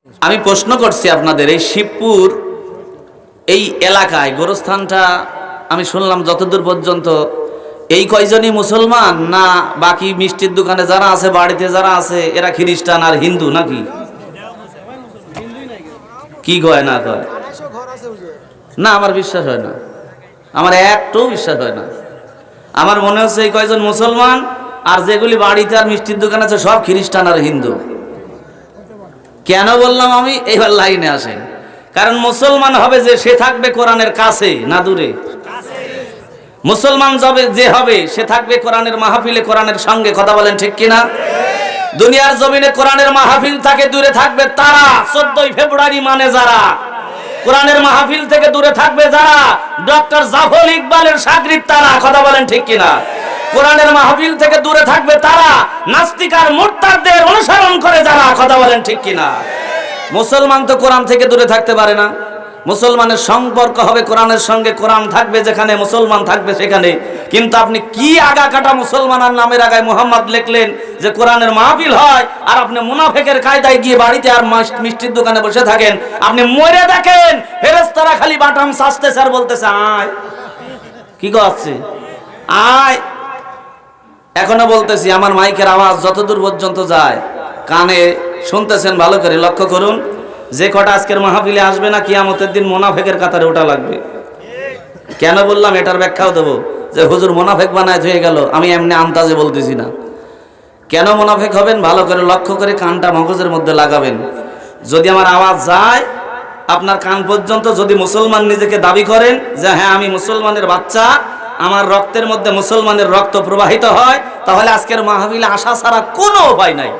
আমি প্রশ্ন করছি আপনাদের, এই শিবপুর এই এলাকায় গোরস্থানটা আমি শুনলাম যতদূর পর্যন্ত এই কয়জনই মুসলমান, না বাকি মিষ্টির দোকানে যারা আছে, বাড়িতে যারা আছে এরা খ্রিস্টান আর হিন্দু নাকি? কি কয় না কয়? না, আমার বিশ্বাস হয় না, আমার একটু বিশ্বাস হয় না। আমার মনে হচ্ছে এই কয়জন মুসলমান, আর যেগুলি বাড়িতে আর মিষ্টির দোকান আছে সব খ্রিস্টান আর হিন্দু। কেন বললাম আমি? এবার লাইনে আসেন। কারণ মুসলমান হবে যে, সে থাকবে কোরআনের কাছে না দূরে? মুসলমান যে হবে সে থাকবে কোরআনের মাহফিলে, কোরআনের সঙ্গে। কথা বলেন ঠিক কিনা? দুনিয়ার জমিনে কোরআনের মাহফিল থেকে দূরে থাকবে তারা 14ই ফেব্রুয়ারি মানে যারা কোরআনের মাহফিল থেকে দূরে থাকবে, যারা ডক্টর জাফর ইকবালের শাগরিদ তারা। কথা বলেন ঠিক কিনা? কোরআনের মাহফিল থেকে দূরে থাকবে তারা নাস্তিক আর মুরতাদদের অনুসরণ করে যারা। কথা বলেন ঠিক কিনা? মুসলমান তো কোরআন থেকে দূরে থাকতে পারে না। মুসলমানের সম্পর্ক হবে কোরআনের সঙ্গে, কোরআন থাকবে যেখানে, মুসলমান থাকবে সেখানে। কিন্তু আপনি কি আগা কাটা মুসলমান আর নামের আগায় মুহাম্মদ লিখলেন যে কোরআনের মাহফিল হয়, আর আপনি মুনাফিকের কায়দায় গিয়ে বাড়িতে আর মিষ্টির দোকানে বসে থাকেন। আপনি মরে দেখেন ফেরেশতারা খালি বাটাম সাজতেছে আর বলতেছে আয়। কি করছে? আয়। এখনো বলতেছি, আমার মাইকের আওয়াজ যতদূর পর্যন্ত যায় কানে শুনতেছেন, ভালো করে লক্ষ্য করুন। যে কটা আজকের মাহফিলে আসবে না, কিয়ামতের দিন মুনাফিকের কাতারে ওঠা লাগবে। কেন বললাম এটার ব্যাখ্যাও দেবো, যে হুজুর মুনাফিক বানায় হয়ে গেল, আমি এমনি আন্তাজে বলতেছি না। কেন মুনাফিক হবেন ভালো করে লক্ষ্য করে কানটা মগজের মধ্যে লাগাবেন। যদি আমার আওয়াজ যায় আপনার কান পর্যন্ত, যদি মুসলমান নিজেকে দাবি করেন যে হ্যাঁ আমি মুসলমানের বাচ্চা, আমার রক্তের মধ্যে মুসলমানের রক্ত প্রবাহিত হয়, তাহলে আজকের মাহফিলে আসা ছাড়া কোনো উপায় নাই।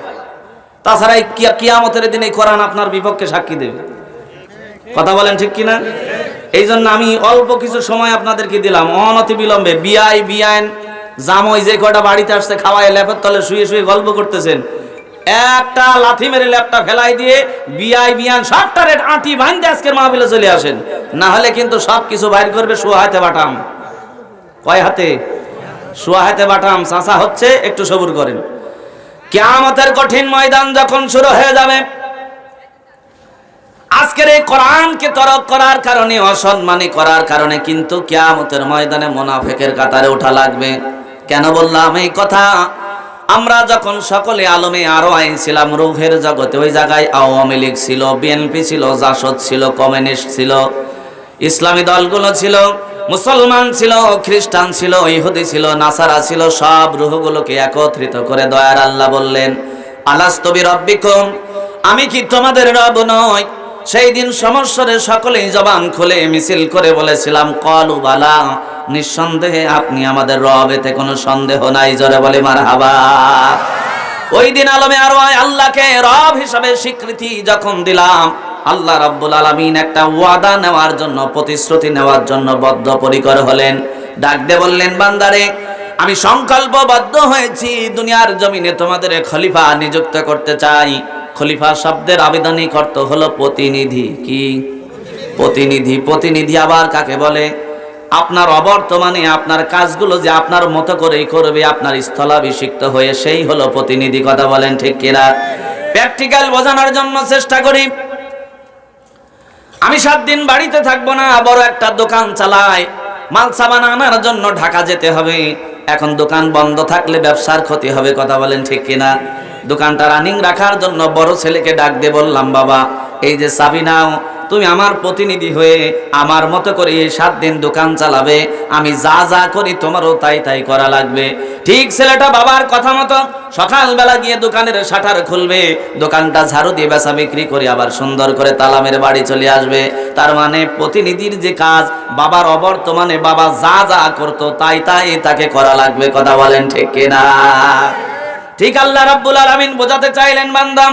তাছাড়া এই কিয়ামতের দিন এই কোরআন আপনার বিপক্ষে সাক্ষী দেবে। কথা বলেন ঠিক কিনা? এই জন্য আমি অল্প কিছু সময় আপনাদেরকে দিলাম, অনতি বিলম্বে বিআইন জামই যে কয়টা বাড়িতে আসছে খাওয়ায় ল্যাপের তলে শুয়ে শুয়ে গল্প করতেছেন, একটা লাথি মেরে ল্যাপটা ফেলাই দিয়ে বিআইন সবটা রেট আঁটি ভাঙতে আজকের মাহফিলে চলে আসেন। না হলে কিন্তু সব কিছু বাইর করবে শোয়া হাতে বাটাম। কয় হাতে? শোয়া হাতে বাটাম। চাচা হচ্ছে, একটু সবুর করেন। কিয়ামতের কঠিন ময়দান যখন শুরু হয়ে যাবে, আজকের এই কোরআনকে তরক করার কারণে, অসম্মানী করার কারণে কিন্তু কিয়ামতের ময়দানে মুনাফিকের কাতারে ওঠা লাগবে। কেন বললাম এই কথা? আমরা যখন সকলে আলমে আরো আইছিলাম রূহের জগতে, ওই জায়গায় আওয়ামী লীগ ছিল, বিএনপি ছিল, জাসদ ছিল, কমিউনিস্ট ছিল, ইসলামী দলগুলো ছিল, মুসলমান ছিল, খ্রিস্টান ছিল, ইহুদি ছিল, নাসারা ছিল। সব রূহগুলোকে একত্রিত করে দয়ার আল্লাহ বললেন, আলাস্তু বিরাব্বিকুম, আমি কি তোমাদের রব নই? সেই দিন সমস্বরে সকলেই জবান খুলে মিছিল করে বলেছিলাম ক্বালু বালা, নিঃসন্দেহে আপনি আমাদের রব, এতে কোনো সন্দেহ নাই। জোরে বলে মারহাবা। ওই দিন আলমে আরো আল্লাহকে রব হিসাবে স্বীকৃতি যখন দিলাম, আল্লাহ রাব্বুল আলামিন একটা ওয়াদা নেওয়ার জন্য, প্রতিশ্রুতি নেওয়ার জন্য বদ্ধপরিকর হলেন। ডাক দিয়ে বললেন, বান্দারে আমি সংকল্পবদ্ধ হয়েছি, দুনিয়ার জমিনে তোমাদের খলিফা নিযুক্ত করতে চাই। খলিফা শব্দের আবেদনিক অর্থ হলো প্রতিনিধি। কি? প্রতিনিধি। প্রতিনিধি আবার কাকে বলে? আপনার অবর্তমানে আপনার কাজগুলো যে আপনার মতো করেই করবে, আপনার স্থলাভিষিক্ত হয়ে, সেই হলো প্রতিনিধি। কথা বলেন ঠিক কিনা? প্র্যাকটিক্যাল বোঝানোর জন্য চেষ্টা করি। আমি 7 দিন বাড়িতে থাকবো না, বড় একটা দোকান চালাই, মাল সামান আনার জন্য ঢাকা যেতে হবে। এখন দোকান বন্ধ থাকলে ব্যবসার ক্ষতি হবে। কথা বলেন ঠিক কিনা? দোকানটা রানিং রাখার জন্য বড় ছেলেকে ডাক দিয়ে বললাম, বাবা এই যে চাবি নাও, তুমি আমার প্রতিনিধি হয়ে আমার মতো করে 7 দিন দোকান চালাবে। আমি যা যা করি তোমারও তাই তাই করা লাগবে। ঠিক ছেলেটা বাবার কথা মতো সকালবেলা গিয়ে দোকানের শাটার খুলবে, দোকানটা ঝাড়ু দিয়ে বেচা বিক্রি করে আবার সুন্দর করে তালা মেরে বাড়ি চলে আসবে। তার মানে প্রতিনিধির যে কাজ, বাবার অবর্তমানে বাবা যা যা করতো তাই তাই তাকে করা লাগবে। কথা বলেন ঠিক কিনা? ঠিক আল্লাহ রাব্বুল আলামিন বোঝাতে চাইলেন, বান্দা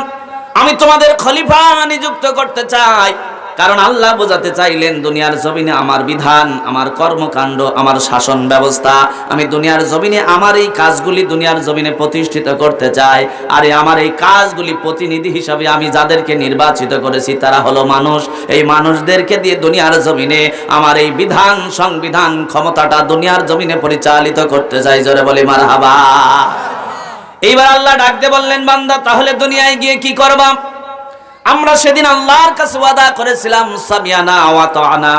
আমি তোমাদের খলিফা নিযুক্ত করতে চাই। কারণ আল্লাহ বোঝাতে চাইলেন দুনিয়ার জমিনে আমার বিধান, আমার কর্মকাণ্ড, আমার শাসন ব্যবস্থা, আমি দুনিয়ার জমিনে আমার এই কাজগুলি দুনিয়ার জমিনে প্রতিষ্ঠিত করতে চাই। আর আমার এই কাজগুলি প্রতিনিধি হিসাবে আমি যাদেরকে নির্বাচিত করেছি তারা হলো মানুষ। এই মানুষদেরকে দিয়ে দুনিয়ার জমিনে আমার এই বিধান, সংবিধান, ক্ষমতাটা দুনিয়ার জমিনে পরিচালিত করতে চাই। জোরে বলি মারহাবা। এইবার আল্লাহ ডাকতে বললেন, বান্দা তাহলে দুনিয়ায় গিয়ে কি করবা? আমরা সেদিন আল্লাহর কাছে ওয়াদা করেছিলাম সামিয়ানা ওয়া তাআনা,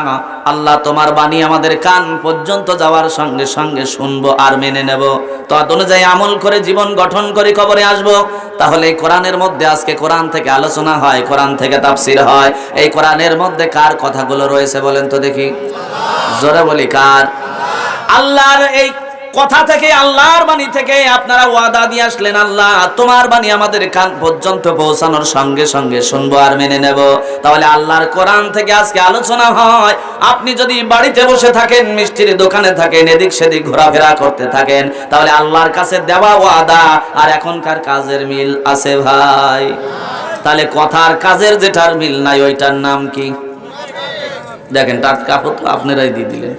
আল্লাহ তোমার বাণী আমাদের কান পর্যন্ত যাওয়ার সঙ্গে সঙ্গে শুনবো আর মেনে নেব, তত অনুযায়ী আমল করে জীবন গঠন করে কবরে আসব। তাহলে এই কোরআনের মধ্যে আজকে কোরআন থেকে আলোচনা হয়, কোরআন থেকে তাফসীর হয়, এই কোরআনের মধ্যে কার কথাগুলো রয়েছে বলেন তো দেখি, জোরে বলি কার? আল্লাহর এই কথা থেকে, আল্লাহর বাণী থেকে আপনারা ওয়াদা দিয়ে আসলেন, আল্লাহ তোমার বাণী আমাদের কান পর্যন্ত পৌঁছানোর সঙ্গে সঙ্গে শুনবো আর মেনে নেব। তাহলে আল্লাহর কোরআন থেকে আজকে আলোচনা হয়। আপনি যদি বাড়িতে বসে থাকেন, মিষ্টির দোকানে থাকেন, এদিক সেদিক ঘোরাফেরা করতে থাকেন, তাহলে আল্লাহর কাছে দেওয়া ওয়াদা আর এখনকার কাজের মিল আছে ভাই? তাহলে কথার কাজের যেটার মিল নাই ওইটার নাম কি? দেখেন টাটকা তো আপনারাই দিয়ে দিলেন।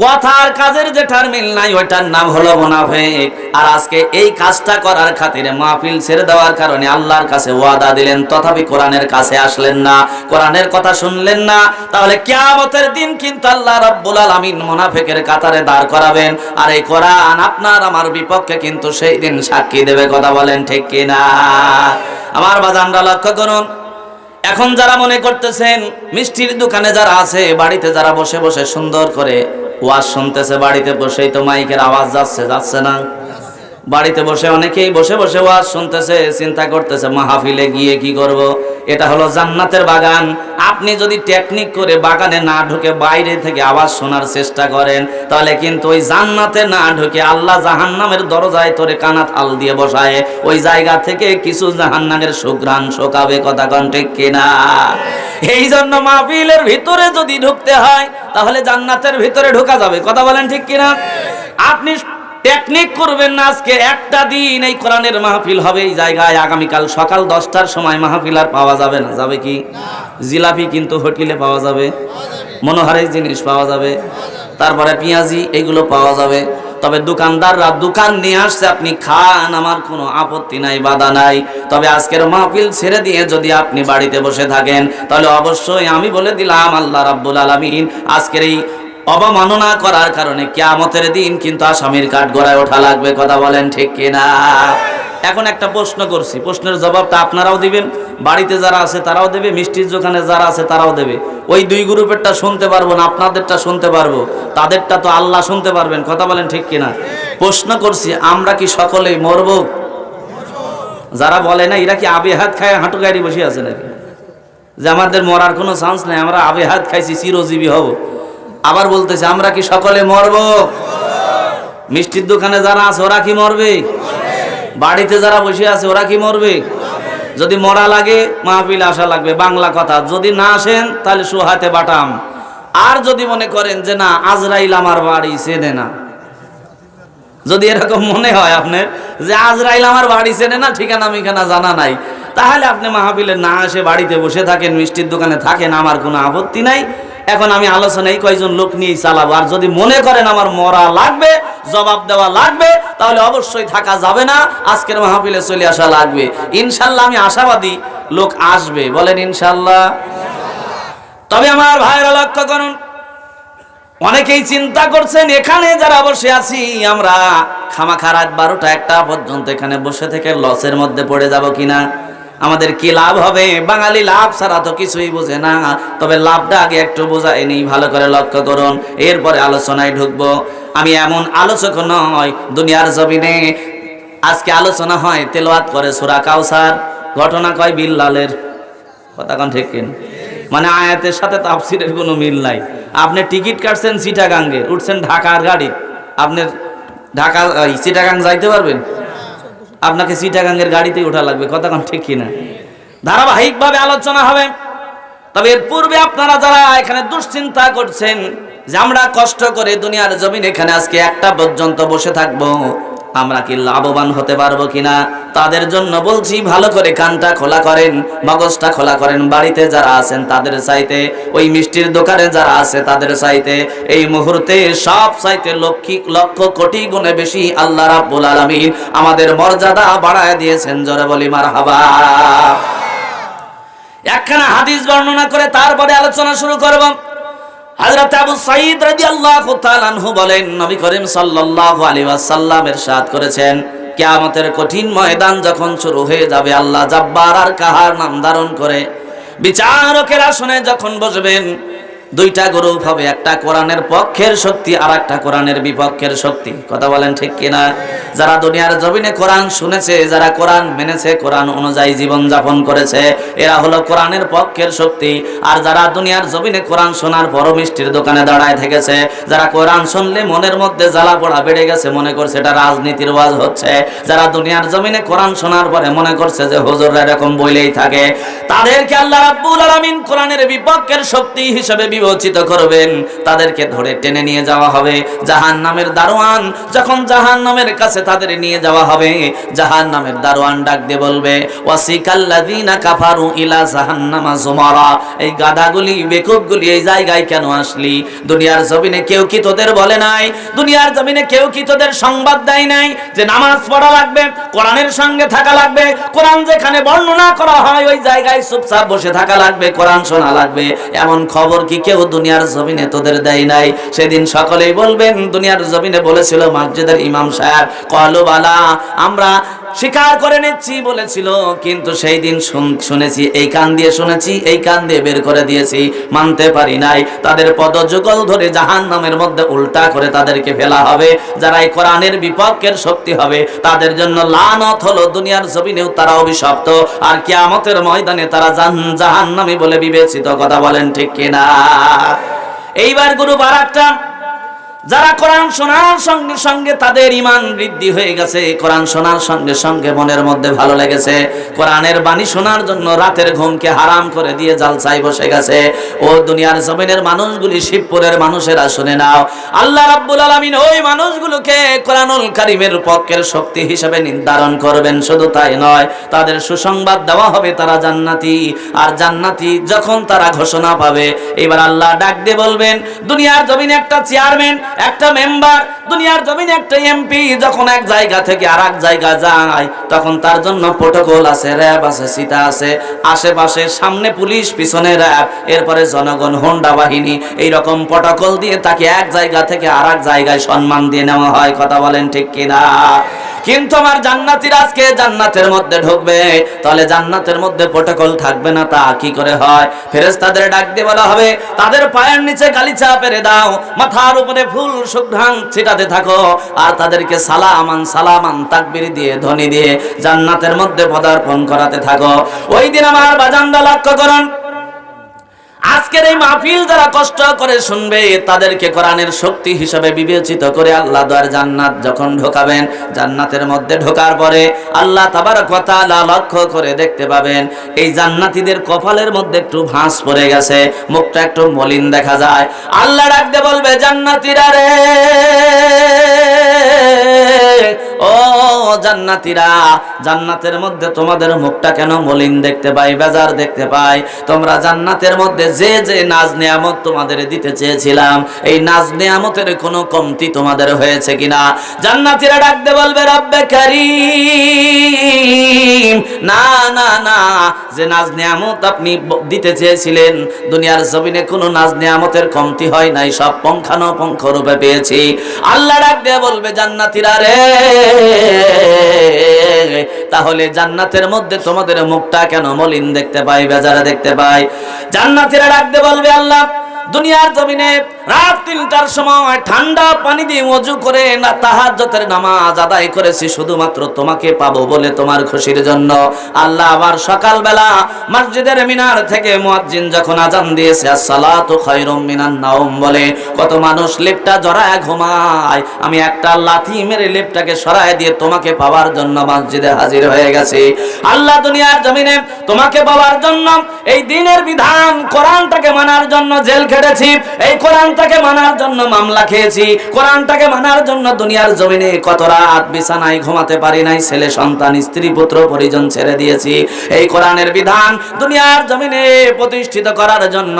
কথার কাজের যেটার মিল নাই ওইটার নাম হলো মুনাফিক। আর আজকে এই কাজটা করার খাতিরে মাহফিল ছেড়ে দেওয়ার কারণে আল্লাহর কাছে ওয়াদা দিলেন, তথাপি কোরআনের কাছে আসলেন না, কোরআনের কথা শুনলেন না। তাহলে কিয়ামতের দিন কিন্তু আল্লাহ রাব্বুল আলামিন মুনাফিকের কাতারে দাঁড় করাবেন, আর এই কোরআন আপনার আমার বিপক্ষে কিন্তু সেই দিন সাক্ষী দেবে। কথা বলেন ঠিক কিনা? আমার বাজানরা লক্ষ্য করুন, এখন যারা মনে করতেছেন মিষ্টির দোকানে যারা আছে, বাড়িতে যারা বসে বসে সুন্দর করে ওয়াজ শুনতেছে, বাড়িতে বসেই তো মাইকের আওয়াজ যাচ্ছে না? বাড়িতে বসে অনেকেই বসে বসে ওয়াজ শুনতেছে, চিন্তা করতেছে মাহফিলে গিয়ে কি করব। এটা হলো জান্নাতের বাগান। আপনি যদি টেকনিক করে বাগানে না ঢুকে বাইরে থেকে আওয়াজ শোনার চেষ্টা করেন, তাহলে কিন্তু ওই জান্নাতে না ঢুকে আল্লাহ জাহান্নামের দরজায় তোরে কানা থাল দিয়ে বসায়, ওই জায়গা থেকে কিছু জাহান্নামের সুঘ্রাণ শোকাবে। কথা কোন ঠিক কিনা? এই জন্য মাহফিলের ভিতরে যদি ঢুকতে হয়, তাহলে জান্নাতের ভিতরে ঢোকা যাবে। কথা বলেন ঠিক কিনা? আপনি টেকনিক করবেন না। আজকে একটা দিন এই কোরআনের মাহফিল হবে এই জায়গায়, আগামীকাল সকাল 10টার সময় মাহফিল আর পাওয়া যাবে না। যাবে কি? জিলাপি কিন্তু হোটেলে পাওয়া যাবে, মনোহারের জিনিস পাওয়া যাবে, তারপরে পেঁয়াজি এগুলো পাওয়া যাবে। তবে দোকানদাররা দোকান নিয়ে আসছে, আপনি খান, আমার কোনো আপত্তি নাই, বাধা নাই। তবে আজকের মাহফিল ছেড়ে দিয়ে যদি আপনি বাড়িতে বসে থাকেন, তাহলে অবশ্যই আমি বলে দিলাম আল্লাহ রাব্বুল আলামিন আজকের এই অবমাননা করার কারণে কিয়ামতের দিন কিন্তু আসামির কাঠগড়ায় ওঠা লাগবে। কথা বলেন ঠিক কিনা? এখন একটা প্রশ্ন করছি, প্রশ্নের জবাবটা আপনারাও দিবেন, বাড়িতে যারা আছে তারাও দেবে, মিষ্টির দোকানে যারা আছে তারাও দেবে। ওই দুই গ্রুপেরটা শুনতে পারবো না, আপনাদেরটা শুনতে পারবো, তাদেরটা তো আল্লাহ শুনতে পারবেন। কথা বলেন ঠিক কিনা? প্রশ্ন করছি, আমরা কি সকলেই মরব? যারা বলে না এরা কি আবে হাত খায় হাঁটু গাড়ি বসে আছে নাকি, যে আমাদের মরার কোনো চান্স নাই, আমরা আবে হাত খাইছি চিরজীবী হব? আবার বলতেছে আমরা কি সকলে মরব? মিষ্টির দোকানে যারা আছে ওরা কি মরবে? বাড়িতে যারা বসে আছে ওরা কি মরবে? যদি মরা লাগে মাহফিলে আসা লাগবে, বাংলা কথা। যদি না আসেন তাহলে সুহাতে বাটাম। আর যদি মনে করেন যে না আজরাইল আমার বাড়ি চেনে না, যদি এরকম মনে হয় আপনার যে আজরাইল আমার বাড়ি চেনে না, ঠিকানা মিকানা জানা নাই, তাহলে আপনি মাহফিলে না এসে বাড়িতে বসে থাকেন, মিষ্টির দোকানে থাকেন, আমার কোনো আপত্তি নাই। এখন আমি আলোচনা এই কয়জন লোক নিয়েই চালাবো। আর যদি মনে করেন আমার মরা লাগবে, জবাব দেওয়া লাগবে, তাহলে অবশ্যই থাকা যাবে না, আজকের মাহফিলে চলে আসা লাগবে। ইনশাল্লাহ আমি আশাবাদী লোক আসবে, বলেন ইনশাল্লাহ। তবে আমার ভাইরা লক্ষ্য করুন, অনেকেই চিন্তা করছেন এখানে যারা বসে আছি আমরা খামাখা রাত 12টা 1টা পর্যন্ত এখানে বসে থেকে লসের মধ্যে পড়ে যাব কিনা, আমাদের কি লাভ হবে? বাঙালি লাভ ছাড়া তো কিছুই বোঝে না। তবে লাভটা আগে একটু বোঝায়নি, ভালো করে লক্ষ্য করুন, এরপরে আলোচনায় ঢুকবো। আমি এমন আলোচক নয়, দুনিয়ার জমিনে আজকে আলোচনা হয়, তেলাওয়াত করে সূরা কাউসার, ঘটনা কয় বিল্লালের। কথা কোন ঠিক কিনা? মানে আয়াতের সাথে তাফসীরের কোনো মিল নাই। আপনি টিকিট কাটছেন চিটাগাঙ্গে, উঠছেন ঢাকার গাড়ি, আপনি ঢাকা চিটাগাং যাইতে পারবেন? আপনাকে চিটাগাঙ্গের গাড়িতেই ওঠা লাগবে। কথা কোন ঠিক কিনা? ধারাবাহিকভাবে আলোচনা হবে। তবে এর পূর্বে আপনারা যারা এখানে দুশ্চিন্তা করছেন যে আমরা কষ্ট করে দুনিয়ার জমিন এখানে আজকে 1টা পর্যন্ত বসে থাকবো, আমরা কি লাভবান হতে পারবো কিনা, তাদের জন্য বলছি ভালো করে কানটা খোলা করেন, মগজটা খোলা করেন। বাড়িতে যারা আছেন তাদের চাইতে, ওই মিষ্টির দোকানে যারা আছে তাদের চাইতে এই মুহূর্তে সব চাইতে লক্ষ কোটি গুণে বেশি আল্লাহ রাব্বুল আলামিন আমাদের মর্যাদা বাড়ায় দিয়েছেন। জোরে বলি মারহাবা। একখানা হাদিস বর্ণনা করে তারপরে আলোচনা শুরু করব। হযরত আবু সাঈদ রাদিয়াল্লাহু তাআলা আনহু বলেন, নবী করিম সাল্লাল্লাহু আলাইহি ওয়াসাল্লাম ইরশাদ করেছেন, কিয়ামতের কঠিন ময়দান যখন শুরু হয়ে যাবে, আল্লাহ জাব্বার আর কাহার নাম ধারণ করে বিচারকের আসনে যখন বসবেন, দুইটা গ্রুপ হবে, একটা কোরআনের পক্ষের শক্তি আর একটা কোরআনের বিপক্ষের শক্তি। কথা বলেন ঠিক কিনা? যারা দুনিয়ার জমিনে কোরআন শুনেছে, যারা কোরআন মেনেছে, কোরআন অনুযায়ী জীবন যাপন করেছে, এরা হলো কোরআনের পক্ষের শক্তি। আর যারা দুনিয়ার জমিনে কোরআন শোনার পরও মিষ্টির দোকানে দাঁড়ায় থেকেছে, যারা কোরআন শুনলে মনের মধ্যে জ্বালা পোড়া বেড়ে গেছে, মনে করছে এটা রাজনীতির ওয়াজ হচ্ছে, যারা দুনিয়ার জমিনে কোরআন শোনার পরে মনে করছে যে হুজুররা এরকম বইলেই থাকে, তাদেরকে আল্লাহ রাব্বুল আলামিন কোরআনের বিপক্ষের শক্তি হিসেবে বিবেচিত করবেন। তাদেরকে ধরে টেনে নিয়ে যাওয়া হবে জাহান্নামের দারোয়ান। যখন জাহান্নামের কাছে তাদের নিয়ে যাওয়া হবে, জাহান্নামের দারোয়ান ডাক দিয়ে বলবে, ওয়াসিকাল্লাযীনা কাফারু ইলা জাহান্নামা যুমারা, এই গাধাগুলি, বেকুবগুলি এই জায়গায় কেন আসলি? দুনিয়ার জমিনে কেউ কি তোদের বলে নাই? দুনিয়ার জমিনে কেউ কি তোদের সংবাদ দেয় নাই যে নামাজ পড়া লাগবে, কোরআনের সঙ্গে থাকা লাগবে, কোরআন যেখানে বর্ণনা করা হয় ওই জায়গায় চুপচাপ বসে থাকা লাগবে, কোরআন শোনা লাগবে? এমন খবর কি কেউ দুনিয়ার জমিনে তোদের দেয় নাই? সেদিন সকলেই বলবেন, দুনিয়ার জমিনে বলেছিল মসজিদের ইমাম সাহেব, ক্বালু বালা, আমরা স্বীকার করে নিচ্ছি বলেছিল, কিন্তু সেই দিন শুনেছি, এই কান দিয়ে শুনেছি, এই কান দিয়ে বের করে দিয়েছি, মানতে পারি নাই। তাদের পদযুগল ধরে জাহান্নামের মধ্যে উল্টা করে তাদেরকে ফেলা হবে। যারা এই কোরআনের বিপক্ষের শক্তি হবে, তাদের জন্য লানত হলো, দুনিয়ার জমিনেও তারা অভিশপ্ত, আর কিয়ামতের ময়দানে তারা জাহান্নামী বলে বিবেচিত। কথা বলেন ঠিক কিনা? এইবার গ্রুপ আরেকটা, যারা কোরআন শোনার সঙ্গে সঙ্গে তাদের ঈমান বৃদ্ধি হয়ে গেছে, কোরআন শোনার সঙ্গে সঙ্গে মনের মধ্যে ভালো লেগেছে, কোরআনের বাণী শোনার জন্য রাতের ঘুমকে হারাম করে দিয়ে জালসায় বসে গেছে। ও দুনিয়ার জমিনের মানুষগুলি, শিবপুরের মানুষেরা শুনে নাও, আল্লাহ রাব্বুল আলামিন ওই মানুষগুলোকে কোরআনুল কারীমের পক্ষের শক্তি হিসেবে নির্ধারণ করবেন। শুধু তাই নয়, তাদের সুসংবাদ দেওয়া হবে, তারা জান্নাতি। আর জান্নাতি যখন তারা ঘোষণা পাবে, এবার আল্লাহ ডাক দিয়ে বলবেন, দুনিয়ার জমিনে একটা চেয়ারম্যান, একটা মেম্বার, দুনিয়ার জমিনে একটা এমপি যখন এক জায়গা থেকে আর এক জায়গা যায়, তখন তার জন্য প্রটোকল আছে, র্যাব আছে, সীতা আছে, আশেপাশে সামনে পুলিশ, পিছনে র্যাব, এরপরে জনগণ, হোন্ডা বাহিনী, এইরকম প্রটোকল দিয়ে তাকে এক জায়গা থেকে আর এক জায়গায় সম্মান দিয়ে নেওয়া হয়। কথা বলেন ঠিক কিনা? কিন্তু আমার জান্নাতীরা আজকে জান্নাতের মধ্যে ঢুকবে, তাহলে জান্নাতের মধ্যে প্রটোকল থাকবে না, তা কি করে হয়? ফেরেশতাদের ডাক দিয়ে বলা হবে, তাদের পায়ের নিচে গালিচা পেরে দাও, মাথার উপরে ফুল সুঘ্রাণ ছিটাতে থাকো, আর তাদেরকে সালামান সালামান তাকবীর দিয়ে, ধ্বনি দিয়ে জান্নাতের মধ্যে পদার্পণ করাতে থাকো। ওই দিন আমার বাজানরা লক্ষ্য করুন, আজকের এই মাহফিল যারা কষ্ট করে শুনবে, তাদেরকে কোরআনের শক্তি হিসেবে বিবেচিত করে আল্লাহ দয়ার জান্নাত যখন ঢোকাবেন, জান্নাতের মধ্যে ঢোকার পরে আল্লাহ তাবারক ওয়া তাআলা লক্ষ্য করে দেখতে পাবেন, এই জান্নাতীদের কপালের মধ্যে একটু ভাঁজ পড়ে গেছে, মুখটা একটু মলিন দেখা যায়। আল্লাহ ডাকতে বলবে, জান্নাতীরা রে, ও জান্নাতীরা, জান্নাতের মধ্যে তোমাদের মুখটা কেন মলিন দেখতে পাই, বেজার দেখতে পাই? তোমরা জান্নাতের মধ্যে যে যে নাজ নিয়ামত তোমাদের দিতে চেয়েছিলাম, এই নাজ নিয়ামতের কোনো কমতি তোমাদের হয়েছে কিনা? জান্নাতীরা ডাকতে বলবে, রব্বে কারীম, না না না, যে নাজ নিয়ামত আপনি দিতে চেয়েছিলেন, দুনিয়ার জমিনে কোনো নাজ নিয়ামতের কমতি হয় নাই, সব পুঙ্খানুপুঙ্খ রূপে পেয়েছি। আল্লাহ ডাকতে বলবে, জান্নাতীরা রে, তাহলে জান্নাতের মধ্যে তোমাদের মুখটা কেন মলিন দেখতে পাই, বেজারা দেখতে পাই? জান্নাতীরা ডাকতে বলবে, আল্লাহ, দুনিয়ার জমিনে রাত 3টার সময় ঠান্ডা পানি দিয়ে ওযু করে না তাহাজ্জুদের নামাজ আদায় করেছি শুধুমাত্র তোমাকে পাবো বলে, তোমার খুশির জন্য। আল্লাহ আবার সকালবেলা মসজিদের মিনার থেকে মুয়াজ্জিন যখন আজান দিয়েছে, আসসালাতু খায়রুম মিনান নাওম বলে, কত মানুষ লেপটা জড়ায় ঘুমায়, আমি একটা লাথি মেরে লেপটাকে সরায় দিয়ে তোমাকে পাওয়ার জন্য মসজিদে হাজির হয়ে গেছি। আল্লাহ, দুনিয়ার জমিনে তোমাকে পাওয়ার জন্য, এই দ্বীনের বিধান কোরআনটাকে মানার জন্য জেল খেটেছি, এই কোরআনটাকে মানার জন্য মামলা খেয়েছি, কোরআনটাকে মানার জন্য দুনিয়ার জমিনে কত রাত বিছানায় ঘুমাতে পারি নাই, ছেলে সন্তান, স্ত্রী পুত্র পরিজন ছেড়ে দিয়েছি, এই কোরআনের বিধান দুনিয়ার জমিনে প্রতিষ্ঠিত করার জন্য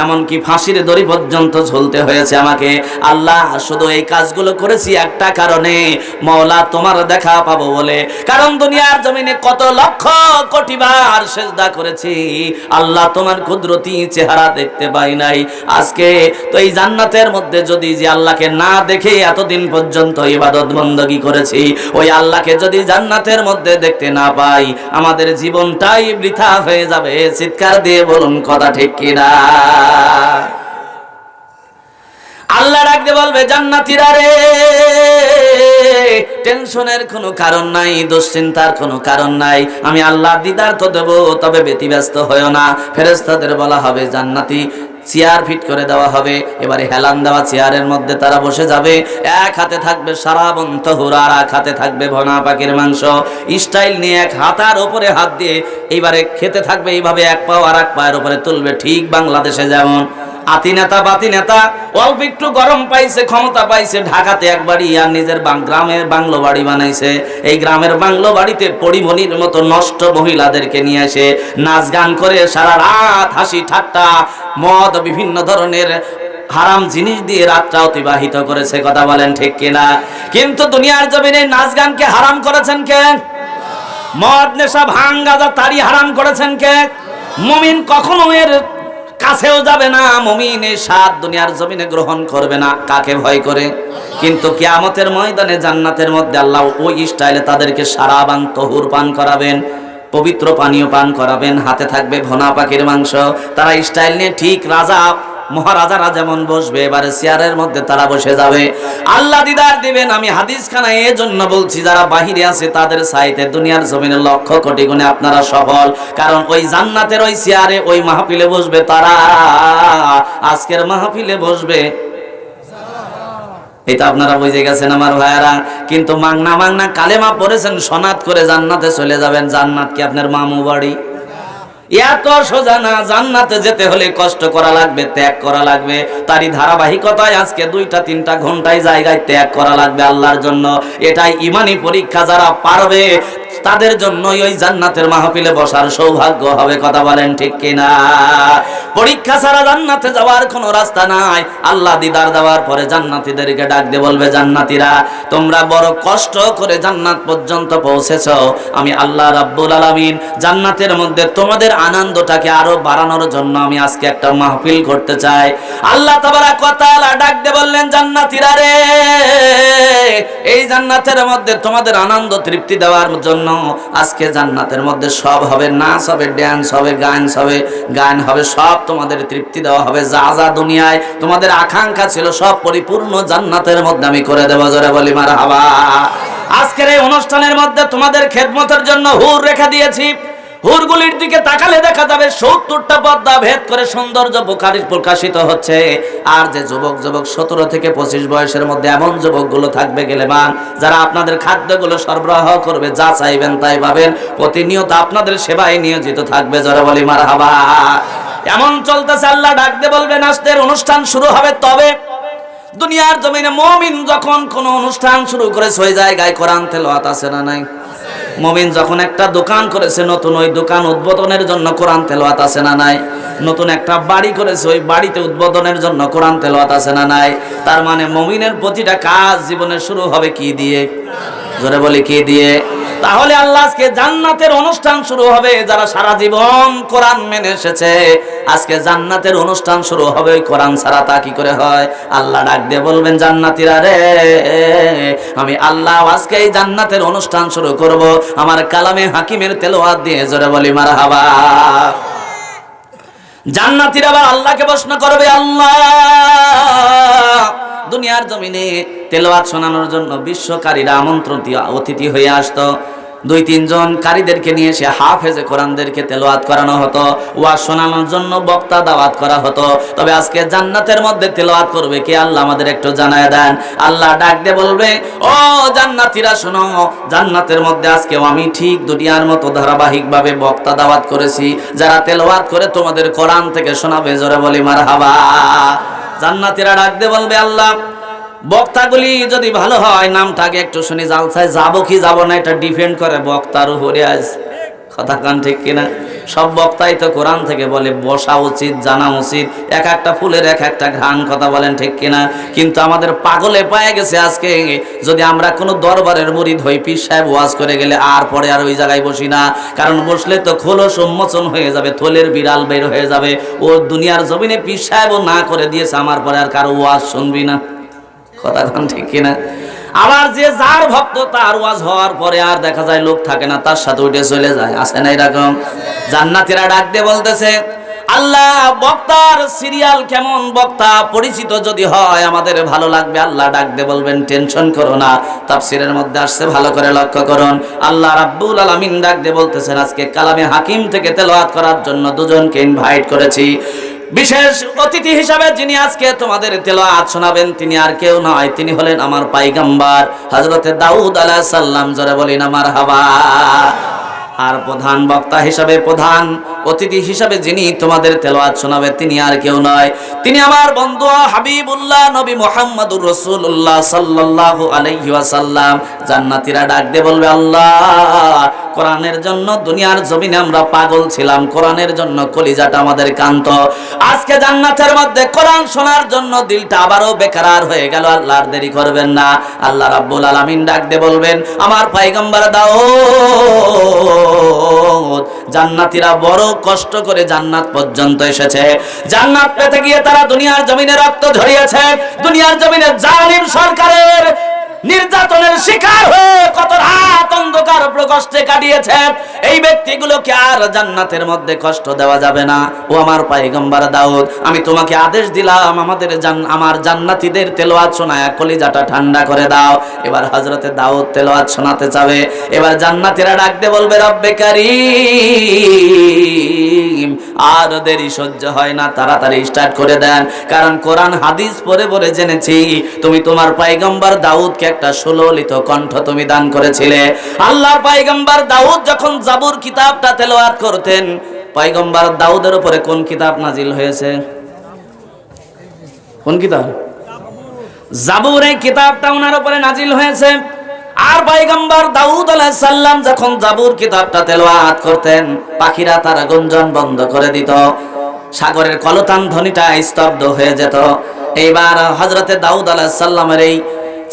এমনকি ফাঁসির দড়ি পর্যন্ত ঝুলতে হয়েছে আমাকে। আল্লাহ, শুধু এই কাজগুলো করেছি একটা কারণে, মওলা তোমার দেখা পাবো বলে। কারণ দুনিয়ার জমিনে কত লক্ষ কোটি বার সিজদা করেছি, আল্লাহ তোমার কুদরতি চেহারা দেখতে পাই নাই। আজকে তো এই জান্নাতের মধ্যে যদি যে আল্লাহকে না দেখে এতদিন পর্যন্ত ইবাদত বندگی করেছি, ওই আল্লাহকে যদি জান্নাতের মধ্যে দেখতে না পাই, আমাদের জীবনটাই বৃথা হয়ে যাবে। চিৎকার দিয়ে বলুন কথা ঠিক কিনা? আল্লাহ ডাকতে বলবে, জান্নাতীরা রে, টেনশনের কোনো কারণ নাই, দুশ্চিন্তার কোনো কারণ নাই। আমি আল্লাহ দিদার তো দেব, তবে ব্যতিব্যস্ত হয়েও না। ফেরেশতাদের বলা হবে, জান্নাতি চেয়ার ফিট করে দেওয়া হবে। এবারে হেলান দেওয়া চেয়ারের মধ্যে তারা বসে যাবে। এক হাতে থাকবে সারাবন তহুর, আর এক হাতে থাকবে ভনা পাখির মাংস। স্টাইল নিয়ে এক হাতার উপরে হাত দিয়ে এইবারে খেতে থাকবে। এইভাবে এক পাও আর এক পায়ের উপরে তুলবে, ঠিক বাংলাদেশে যেমন আতি নেতা বাতি নেতা অল্প একটু গরম পাইছে, ক্ষমতা পাইছে, ঢাকাতে একবারই আর নিজের গ্রামের বাংলো বাড়ি বানাইছে। এই গ্রামের বাংলো বাড়িতে পরিমণির মতো নষ্ট মহিলাদেরকে নিয়ে এসে নাচ গান করে সারা রাত হাসি ঠাট্টা মদ বিভিন্ন ধরনের হারাম জিনিস দিয়ে রাতটা অতিবাহিত করেছে। কথা বলেন ঠিক কিনা? কিন্তু দুনিয়ার জমিনে নাচ গানকে হারাম করেছেন কে? মদ নেশা ভাঙ গাঁজা তারি হারাম করেছেন কে? মুমিন কখনো এর কাছেও যাবে না, মুমিন এই স্বাদ দুনিয়ার জমিনে গ্রহণ করবে না। কাকে ভয় করে? কিন্তু কিয়ামতের ময়দানে জান্নাতের মধ্যে আল্লাহ ওই স্টাইলে তাদেরকে সারাবান তহুর পান করাবেন, পবিত্র পানীয় পান করাবেন। হাতে থাকবে ভোনা পাখির মাংস। তারা স্টাইল নিয়ে ঠিক রাজা মহারাজারা যেমন বসবে, এবারে চেয়ারের মধ্যে তারা বসে যাবে। আল্লাহ দিদার দিবেন। আমি হাদিস খানা এই জন্য বলছি, যারা বাহিরে আছে তাদের চাইতে দুনিয়ার জমিনে লক্ষ কোটি গুণে আপনারা সফল। কারণ ওই জান্নাতের ওই চেয়ারে ওই মাহফিলে বসবে তারা, আজকের মাহফিলে বসবে। এটা আপনারা বুঝে গেছেন আমার ভাইয়ারা। কিন্তু মাংনা মাংনা কালেমা পড়েছেন, সনাত করে জান্নাতে চলে যাবেন। জান্নাত কি আপনার মামু বাড়ি? এত সোজা না। জান্নাতে যেতে হলে কষ্ট করা লাগবে, ত্যাগ করা লাগবে। তারই ধারাবাহিকতায় আজকে 2-3 ঘন্টায় জায়গায় ত্যাগ করা লাগবে আল্লাহর জন্য। এটাই ইমানি পরীক্ষা। যারা পারবে তাদের জন্যই ওই জান্নাতের মাহফিলে বসার সৌভাগ্য হবে। কথা বলেন ঠিক কিনা? পরীক্ষা ছাড়া জান্নাতে যাওয়ার কোনো রাস্তা নাই। আল্লাহ দিদার দেওয়ার পরে জান্নাতীদেরকে ডাক দিয়ে বলবে, জান্নাতীরা তোমরা বড় কষ্ট করে জান্নাত পর্যন্ত পৌঁছেছো। আমি আল্লাহ রাব্বুল আলামিন জান্নাতের মধ্যে তোমাদের আনন্দটাকে আরো বাড়ানোর জন্য আমি আজকে একটা মাহফিল করতে চাই। আল্লাহ তাবারাক ওয়া তাআলা ডাক দিয়ে বললেন, জান্নাতীরা রে, এই জান্নাতের মধ্যে তোমাদের আনন্দ তৃপ্তি দেওয়ার জন্য আজকে জান্নাতের মধ্যে সব হবে, নাচ হবে, ড্যান্স হবে, গান হবে, সব তোমাদের তৃপ্তি দেওয়া হবে। যা যা দুনিয়ায় তোমাদের আকাঙ্ক্ষা ছিল সব পরিপূর্ণ জান্নাতের মধ্যে আমি করে দেব। জোরে বলি মারহাবা। আজকের এই অনুষ্ঠানের মধ্যে তোমাদের খেদমতের জন্য হুর রেখে দিয়েছি। হুরগুলির দিকে তাকালে দেখা যাবে 70টা পর্দা ভেদ করে সৌন্দর্য প্রকাশিত হচ্ছে। আর যে যুবক 17 থেকে 25 বয়সের মধ্যে এমন যুবকগুলো থাকবে গেলেবান, যারা আপনাদের খাদ্যগুলো সরবরাহ করবে, যা চাইবেন তাই পাবেন, প্রতিনিয়ত আপনাদের সেবায় নিয়োজিত থাকবে। জোরে বলি মারহাবা। এমন চলতেছে। আল্লাহ ডাক দিয়ে বলবেন, আজকের অনুষ্ঠান শুরু হবে। তবে দুনিয়ার জমিনে মুমিন যখন কোনো অনুষ্ঠান শুরু করেছে, ওই জায়গায় কোরআন তেলাওয়াত আছে না নাই? মুমিন যখন একটা দোকান করেছে নতুন, ওই দোকান উদ্বোধনের জন্য কোরআন তেলাওয়াত আছে না নাই? নতুন একটা বাড়ি করেছে, ওই বাড়িতে উদ্বোধনের জন্য কোরআন তেলাওয়াত আছে না নাই? তার মানে মুমিনের প্রতিটা কাজ জীবনে শুরু হবে কি দিয়ে? জোরে বলি কি দিয়ে? তাহলে আল্লাহ আজকে জান্নাতের অনুষ্ঠান শুরু হবে। যারা সারা জীবন কোরআন মেনে এসেছে, আজকে জান্নাতের অনুষ্ঠান শুরু হবে। ওই কোরআন ছাড়া তা কি করে হয়? আল্লাহ ডাক দিয়ে বলবেন, জান্নাতীরা রে, আমি আল্লাহ আজকে এই জান্নাতের অনুষ্ঠান শুরু করব আমার কালামে হাকিমের তেলাওয়াত দিয়ে। জোরে বলি মারহাবা। জান্নাতীরা আবার আল্লাহকে প্রশ্ন করবে, আল্লাহ দুনিয়ার জমিনে তেলাওয়াত শোনানোর জন্য বিশ্বকারীরা আমন্ত্রিত অতিথি হয়ে আসতো। 2-3 জন কারীদেরকে নিয়ে এসে হাফেজে কোরআনদেরকে তেলাওয়াত করানো হতো, ওয়াজ শোনানোর জন্য বক্তা দাওয়াত করা হতো। তবে আজকে জান্নাতের মধ্যে তেলাওয়াত করবে কে? আল্লাহ আমাদের একটু জানায় দেন। আল্লাহ ডাক দিয়ে বলবে, ও জান্নাতীরা শোনো, জান্নাতের মধ্যে আজকেও আমি ঠিক দুনিয়ার মতো ধারাবাহিকভাবে বক্তা দাওয়াত করেছি, যারা তেলাওয়াত করে তোমাদের কোরআন থেকে শোনাবে। জোরে বলি মারহাবা। জান্নাতীরা ডাক দিয়ে বলবে, আল্লাহ বক্তাগুলি যদি ভালো হয় নামটাকে একটু শুনি, জালসায় যাবো কি যাবো না এটা ডিপেন্ড করে বক্তার উপরে। আজ কথা কান ঠিক কিনা? সব বক্তাই তো কোরআন থেকে বলে বসা উচিত, জানা উচিত, এক একটা ফুলের এক একটা ঘ্রাণ, কথা বলেন ঠিক কিনা? কিন্তু আমাদের পাগলে পায়ে গেছে আজকে, যদি আমরা কোনো দরবারের মুরিদ হই, পীর সাহেব ওয়াজ করে গেলে আর পরে আর ওই জায়গায় বসি না, কারণ বসলে তো খোলস উন্মোচন হয়ে যাবে, থলের বিড়াল বের হয়ে যাবে। ও দুনিয়ার জমিনে পীর সাহেবও না করে দিয়েছে, আমার পরে আর কারো ওয়াজ শুনবি না, কথা কান ঠিক কিনা? আবার যে যার ভক্ত, তার ওয়াজ হওয়ার পরে আর দেখা যায় লোক থাকে না, তার সাথে উঠে চলে যায়, আছে না এরকম? জান্নাতীরা ডাক দিয়ে বলতেছে, আল্লাহ বক্তার সিরিয়াল কেমন, বক্তা পরিচিত যদি হয় আমাদের ভালো লাগবে। আল্লাহ ডাক দিয়ে বলবেন, টেনশন করো না। তাফসীরের মধ্যে আসছে, ভালো করে লক্ষ্য করুন। আল্লাহ রাব্বুল আলামিন ডাক দিয়ে বলতেছেন, আজকে কালামে হাকিম থেকে তেলাওয়াত করার জন্য দুজনকে ইনভাইট করেছি। বিশেষ অতিথি হিসাবে যিনি আজকে তোমাদের তেলাওয়াত শোনাবেন, তিনি আর কেউ নয়, তিনি হলেন আমার পয়গম্বর হযরতে দাউদ আলাইহিস সালাম। জোরে বলিনা মারহাবা। আর প্রধান বক্তা হিসাবে, প্রধান অতিথি হিসাবে যিনি তোমাদের তেলাওয়াত শোনাবে, তিনি আর কেউ নয়, তিনি আমার বন্ধু হাবিবুল্লাহ নবী মুহাম্মদুর রাসূলুল্লাহ সাল্লাল্লাহু আলাইহি ওয়াসাল্লাম। জান্নাতীরা ডাক দিয়ে বলবে, আল্লাহ কোরআনের জন্য দুনিয়ার জমিনে আমরা পাগল ছিলাম, কোরআনের জন্য কলিজাটা আমাদের কান্ত, আজকে জান্নাতের মধ্যে কোরআন শোনার জন্য দিলটা আবারও বেকরার হয়ে গেল। আল্লাহ আর দেরি করবেন না। আল্লাহ রাব্বুল আলামিন ডাক দিয়ে বলবেন, আমার পয়গম্বর দাউদ, জান্নাতীরা বড় কষ্ট করে জান্নাত পর্যন্ত এসেছে, জান্নাত পেতে গিয়ে তারা দুনিয়ার জমিনে রক্ত ঝরিয়েছে, দুনিয়ার জমিনে জালিম সরকারের নির্যাতনের শিকার হয়ে কত রাত অন্ধকার প্রকষ্টে কাটিয়েছে। এই ব্যক্তিগুলোকে আর জান্নাতের মধ্যে কষ্ট দেওয়া যাবে না। ও আমার পয়গম্বর দাউদ, আমি তোমাকে আদেশ দিলাম, আমার জান্নাতীদের তেলাওয়াত শোনায় কলিজাটা ঠান্ডা করে দাও। এবার হযরতে দাউদ তেলাওয়াত শোনাতে যাবে। এবার জান্নাতীরা ডাকতে বলবে, রব্বে কারীম, আর দেরি সহ্য হয় না, তাড়াতাড়ি স্টার্ট করে দেন, কারণ কোরআন হাদিস পড়ে পড়ে জেনেছি তুমি তোমার পয়গম্বর দাউদকে একটা সুললিত কণ্ঠ তুমি দান করেছিলে। আল্লাহর পয়গম্বর দাউদ যখন জাবুর কিতাবটা তেলাওয়াত করতেন, পয়গম্বর দাউদের উপরে কোন কিতাব নাজিল হয়েছে? কোন কিতাব? জাবুর। এই কিতাবটা ওনার উপরে নাজিল হয়েছে। আর পয়গম্বর দাউদ আলাইহিস সালাম যখন জাবুর কিতাবটা তেলাওয়াত করতেন, পাখিরা তার গুঞ্জন বন্ধ করে দিত, সাগরের কলতান ধ্বনিটা স্তব্ধ হয়ে যেত। এইবার হযরতে দাউদ আলাইহিস সালামের এই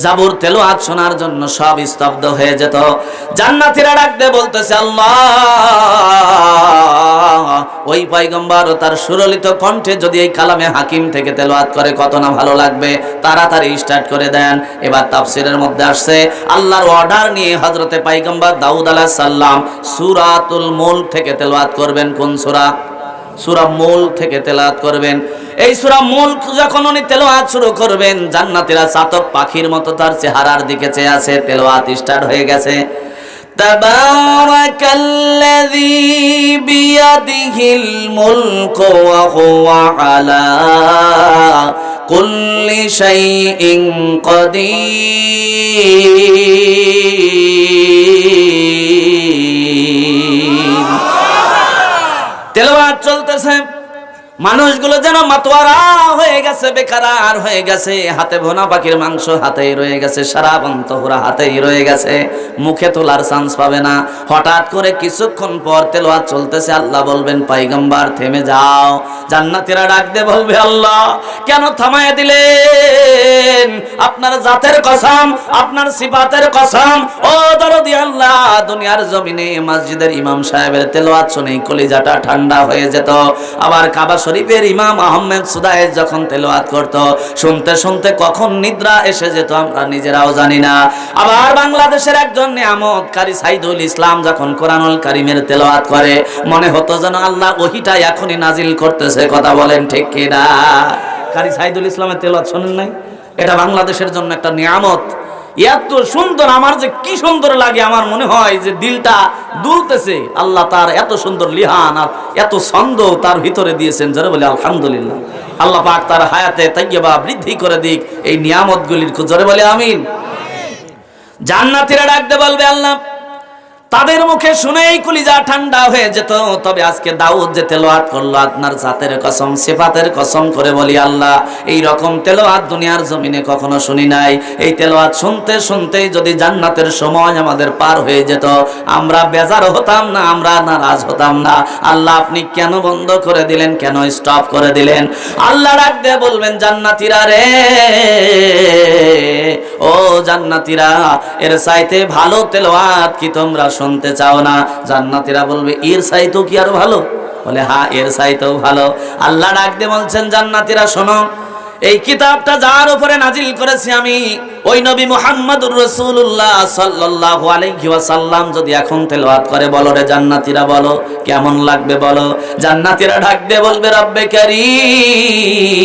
জাবুর তেলাওয়াত শোনার জন্য সব স্তব্ধ হয়ে যেত। জান্নাতীরা ডাকতে বলতেছে, আল্লাহ ওই পয়গম্বর ও তার সুরলিত কণ্ঠে যদি এই কালামে হাকিম থেকে তেলাওয়াত করে কত না ভালো লাগবে, তাড়াতাড়ি স্টার্ট করে দেন। এবার তাফসীরের মধ্যে আসছে, আল্লাহর অর্ডার নিয়ে হযরতে পয়গম্বর দাউদ আলাইহিস সালাম সূরাতুল মুলক থেকে তেলাওয়াত করবেন। কোন সূরা? সূরা মুলক থেকে তেলাওয়াত করবেন। এই সূরা মুলক যখন উনি তেলাওয়াত শুরু করবেন, জান্নাতীরা চাতক পাখির মতো তার চেহারার দিকে চেয়ে আছে। তেলাওয়াত স্টার্ট হয়ে গেছে। তাবারাকাল্লাযী বিয়াদিহিল মুলকু ওয়া হুয়া আলা কুল্লি শাইইন কাদির। তেলাওয়াত চলতেছে, মানুষগুলো যেন মাতোয়ারা হয়ে গেছে, বেকারার হয়ে গেছে, হাতে ভোনা পাখির মাংস হাতেই রয়ে গেছে, সারা বন্তহুরা হাতেই রয়ে গেছে, মুখে তোলার চান্স পাবে না। হঠাৎ করে কিছুক্ষণ পর তেলাওয়াত চলতেছে, আল্লাহ বলবেন, পয়গম্বর থেমে যাও। জান্নাতীরা ডাক দিয়ে বলবে, আল্লাহ কেন থামায় দিলেন? আপনার জাতের কসম, আপনার সিফাতের কসম, ও দরদি আল্লাহ, দুনিয়ার জমিনে মসজিদের ইমাম সাহেবের তেলাওয়াত শুনে কলিজাটা ঠান্ডা হয়ে যেত। আবার কাবা শরীফের ইমাম আহমেদ সুদায়েস যখন তেলাওয়াত করত, শুনতে শুনতে কখন নিদ্রা এসে যেত আমরা নিজেরাও জানি না। আবার বাংলাদেশের একজন নিয়ামতকারী সাইদুল ইসলাম যখন কোরআনুল কারীমের তেলাওয়াত করে, মনে হতো যেন আল্লাহ ওহিটা এখনই নাজিল করতেছে। কথা বলেন ঠিক কিনা? কারি সাইদুল ইসলামের তেলাওয়াত শুনেন নাই? এটা বাংলাদেশের জন্য একটা নিয়ামত। এত সুন্দর, আমার যে কি সুন্দর লাগে, আমার মনে হয় যে দিলটা দুলতেছে। আল্লাহ তার এত সুন্দর লিহান আর এত ছন্দ তার ভিতরে দিয়েছেন, যারা বলে আলহামদুলিল্লাহ। আল্লাহ পাক তার হায়াতে তাইয়্যিবা বৃদ্ধি করে দিক এই নিয়ামতগুলির, জোরে বলে আমিন। জান্নাতীরা ডাকতে বলবে, আল্লাহ তাদের মুখে শুনেই কলিজা ঠান্ডা হয়ে যেত। তবে আজকে দাউদ যে তেলাওয়াত করলো, আপনার জাতের কসম, সিফাতের কসম করে বলি আল্লাহ, এই রকম তেলাওয়াত দুনিয়ার জমিনে কখনো শুনি নাই। এই তেলাওয়াত শুনতে শুনতেই যদি জান্নাতের সময় আমাদের পার হয়ে যেত, আমরা বেজার হতাম না, আমরা নারাজ হতাম না। আল্লাহ আপনি কেন বন্ধ করে দিলেন, কেন স্টপ করে দিলেন? আল্লাহ ডাক দিয়ে বলবেন, জান্নাতীরা রে, ও জান্নাতীরা, এর চাইতে ভালো তেলাওয়াত কি তোমরা শুনতে চাও না? জান্নাতীরা বলবে, এর চাইতেও কি আরো ভালো? বলে হ্যাঁ, এর চাইতেও ভালো। আল্লাহ ডাক দিয়ে বলছেন, জান্নাতীরা শোনো, এই কিতাবটা যার উপরে নাজিল করেছি আমি, ওই নবী মুহাম্মদুর রাসূলুল্লাহ সাল্লাল্লাহু আলাইহি ওয়াসাল্লাম যদি এখন তেলাওয়াত করে, বলো রে জান্নাতীরা, বলো কেমন লাগবে বলো? জান্নাতীরা ডাক দিয়ে বলবে, রব্বে কারীম,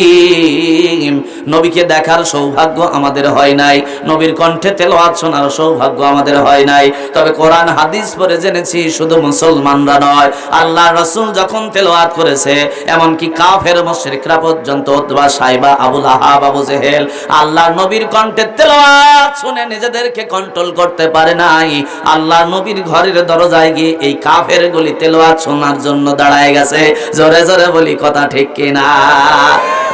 নবীকে দেখার সৌভাগ্য আমাদের হয় নাই, নবীর কণ্ঠে তেলাওয়াত শোনার সৌভাগ্য আমাদের হয় নাই। তবে কোরআন হাদিস পড়ে জেনেছি, শুধু মুসলমানরা নয়, আল্লাহর রাসূল যখন তেলাওয়াত করেছে, এমনকি কাফের মুশরিকরা পর্যন্ত, উতবা, সাইবা, আবু লাহাব, আবু জেহেল, আল্লাহর নবীর কণ্ঠে তেলাওয়াত শুনে নিজেদেরকে কন্ট্রোল করতে পারে নাই। আল্লাহর নবীর ঘরের দরজায় গিয়ে এই কাফের গুলি তেলাওয়াত শোনার জন্য দাঁড়ায় গেছে। জোরে জোরে বলি কথা ঠিক কিনা?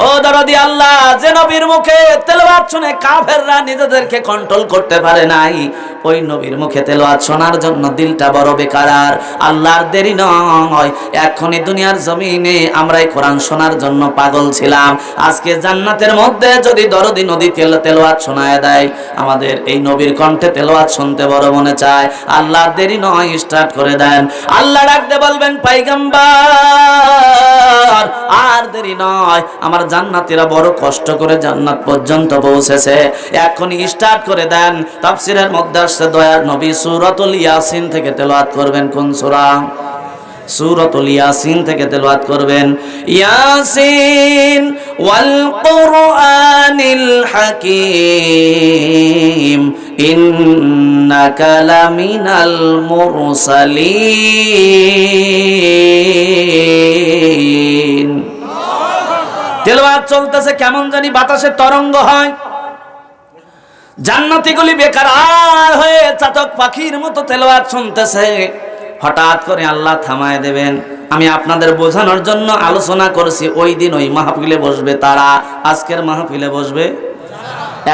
ও দরদি আল্লাহ, যে নবীর মুখে তেলাওয়াত শুনে কাফেররা নিজেদেরকে কন্ট্রোল করতে পারে নাই, ওই নবীর মুখে তেলাওয়াত শোনার জন্য দিলটা বড় বেকার। আল্লাহর দেরি নয়, এখনই দুনিয়ার জমিনে আমরা এই কোরআন শোনার জন্য পাগল ছিলাম। আজকে জান্নাতের মধ্যে যদি দরদি নদী তেলাওয়াত শোনায় দেয়, আমাদের এই নবীর কণ্ঠে তেলাওয়াত শুনতে বড় মনে চায়। আল্লাহর দেরি নয়, স্টার্ট করে দেন। আল্লাহ ডাকতে বলবেন, পয়গম্বর আর দেরি নয়, আমার জান্নাতীরা বড় কষ্ট করে জান্নাত পর্যন্ত পৌঁছেছে, এখনই স্টার্ট করে দেন। তাফসীরের মধ্যে আসছে, দয়ার নবী সূরাতুল ইয়াসিন থেকে তেলাওয়াত করবেন। কোন সূরা? সূরাতুল ইয়াসিন থেকে তেলাওয়াত করবেন। ইয়াসিন ওয়াল কুরআনিল হাকীম ইন্নাকা লামিনাল মুরসালিন। তেলাওয়াত চলতেছে, কেমন জানি বাতাসে তরঙ্গ হয়, জান্নাতীগুলি বেকার হয়ে চাতক পাখির মতো তেলাওয়াত শুনতেছে। হঠাৎ করে আল্লাহ থামায় দেবেন। আমি আপনাদের বোঝানোর জন্য আলোচনা করেছি, ওই দিন ওই মাহফিলে বসবে তারা, আজকের মাহফিলে বসবে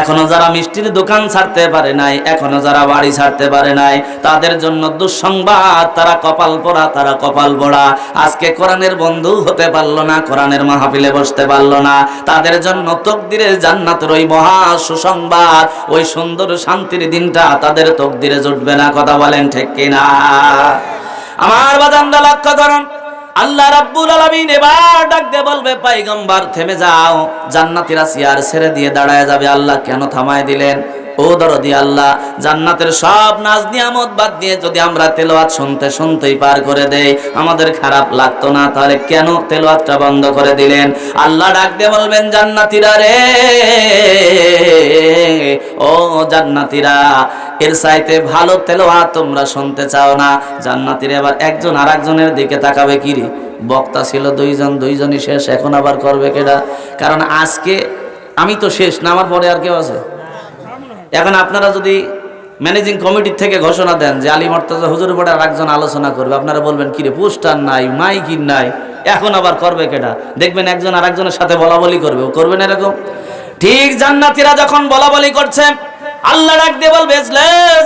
এখনো যারা মিষ্টির দোকান ছাড়তে পারে নাই, এখনো যারা বাড়ি ছাড়তে পারে নাই, তাদের জন্য দুঃসংবাদ, তারা কপাল পোড়া, তারা কপাল পোড়া। আজকে কোরআনের বন্ধু হতে পারলো না, কোরআনের মাহফিলে বসতে পারলো না, তাদের জন্য তকদিরে জান্নাতের ওই মহা সুসংবাদ, ওই সুন্দর শান্তির দিনটা তাদের তকদিরে জুটবে না। কথা বলেন ঠিক কিনা? আমার বাজানরা লক্ষ্য করুন, আল্লাহ রাব্বুল আলামিন এবার ডাক দিয়ে বলবে, পয়গম্বর থেমে যাও। জান্নাতীরা চেয়ার ছেড়ে দিয়ে দাঁড়ায় যাবে। আল্লাহ কেন থামায় দিলেন? ও দরদি আল্লাহ, জান্নাতের সব নাজ নিয়ামত বাদ দিয়ে যদি আমরা তেলাওয়াত শুনতে শুনতেই পার করে দেই, আমাদের খারাপ লাগতো না? তাহলে কেন তেলাওয়াতটা বন্ধ করে দিলেন? আল্লাহ ডাক দিয়ে বলবেন, জান্নাতীরা রে, ও জান্নাতীরা, এর চাইতে ভালো তেলাওয়াত তোমরা শুনতে চাও না? জান্নাতীরা এবার একজন আরেকজনের দিকে তাকাবে। কি রে, বক্তা ছিল দুইজন, দুইজনই শেষ, এখন আবার করবে কেডা? কারণ আজকে আমি তো শেষ না, আমার পরে আর কেউ আছে? এখন আপনারা যদি ম্যানেজিং কমিটির থেকে ঘোষণা দেন যে আলী মুর্তজা হুজুর পরে আর একজন আলোচনা করবে, আপনারা বলবেন, কি রে, পোস্টার নাই, মাইকিং নাই, এখন আবার করবে কেডা? দেখবেন একজন আর একজনের সাথে বলা বলি করবে, করবেন এরকম। ঠিক জান্নাতীরা যখন বলা বলি করছে, আল্লাহ ডাক দিয়ে বলবে,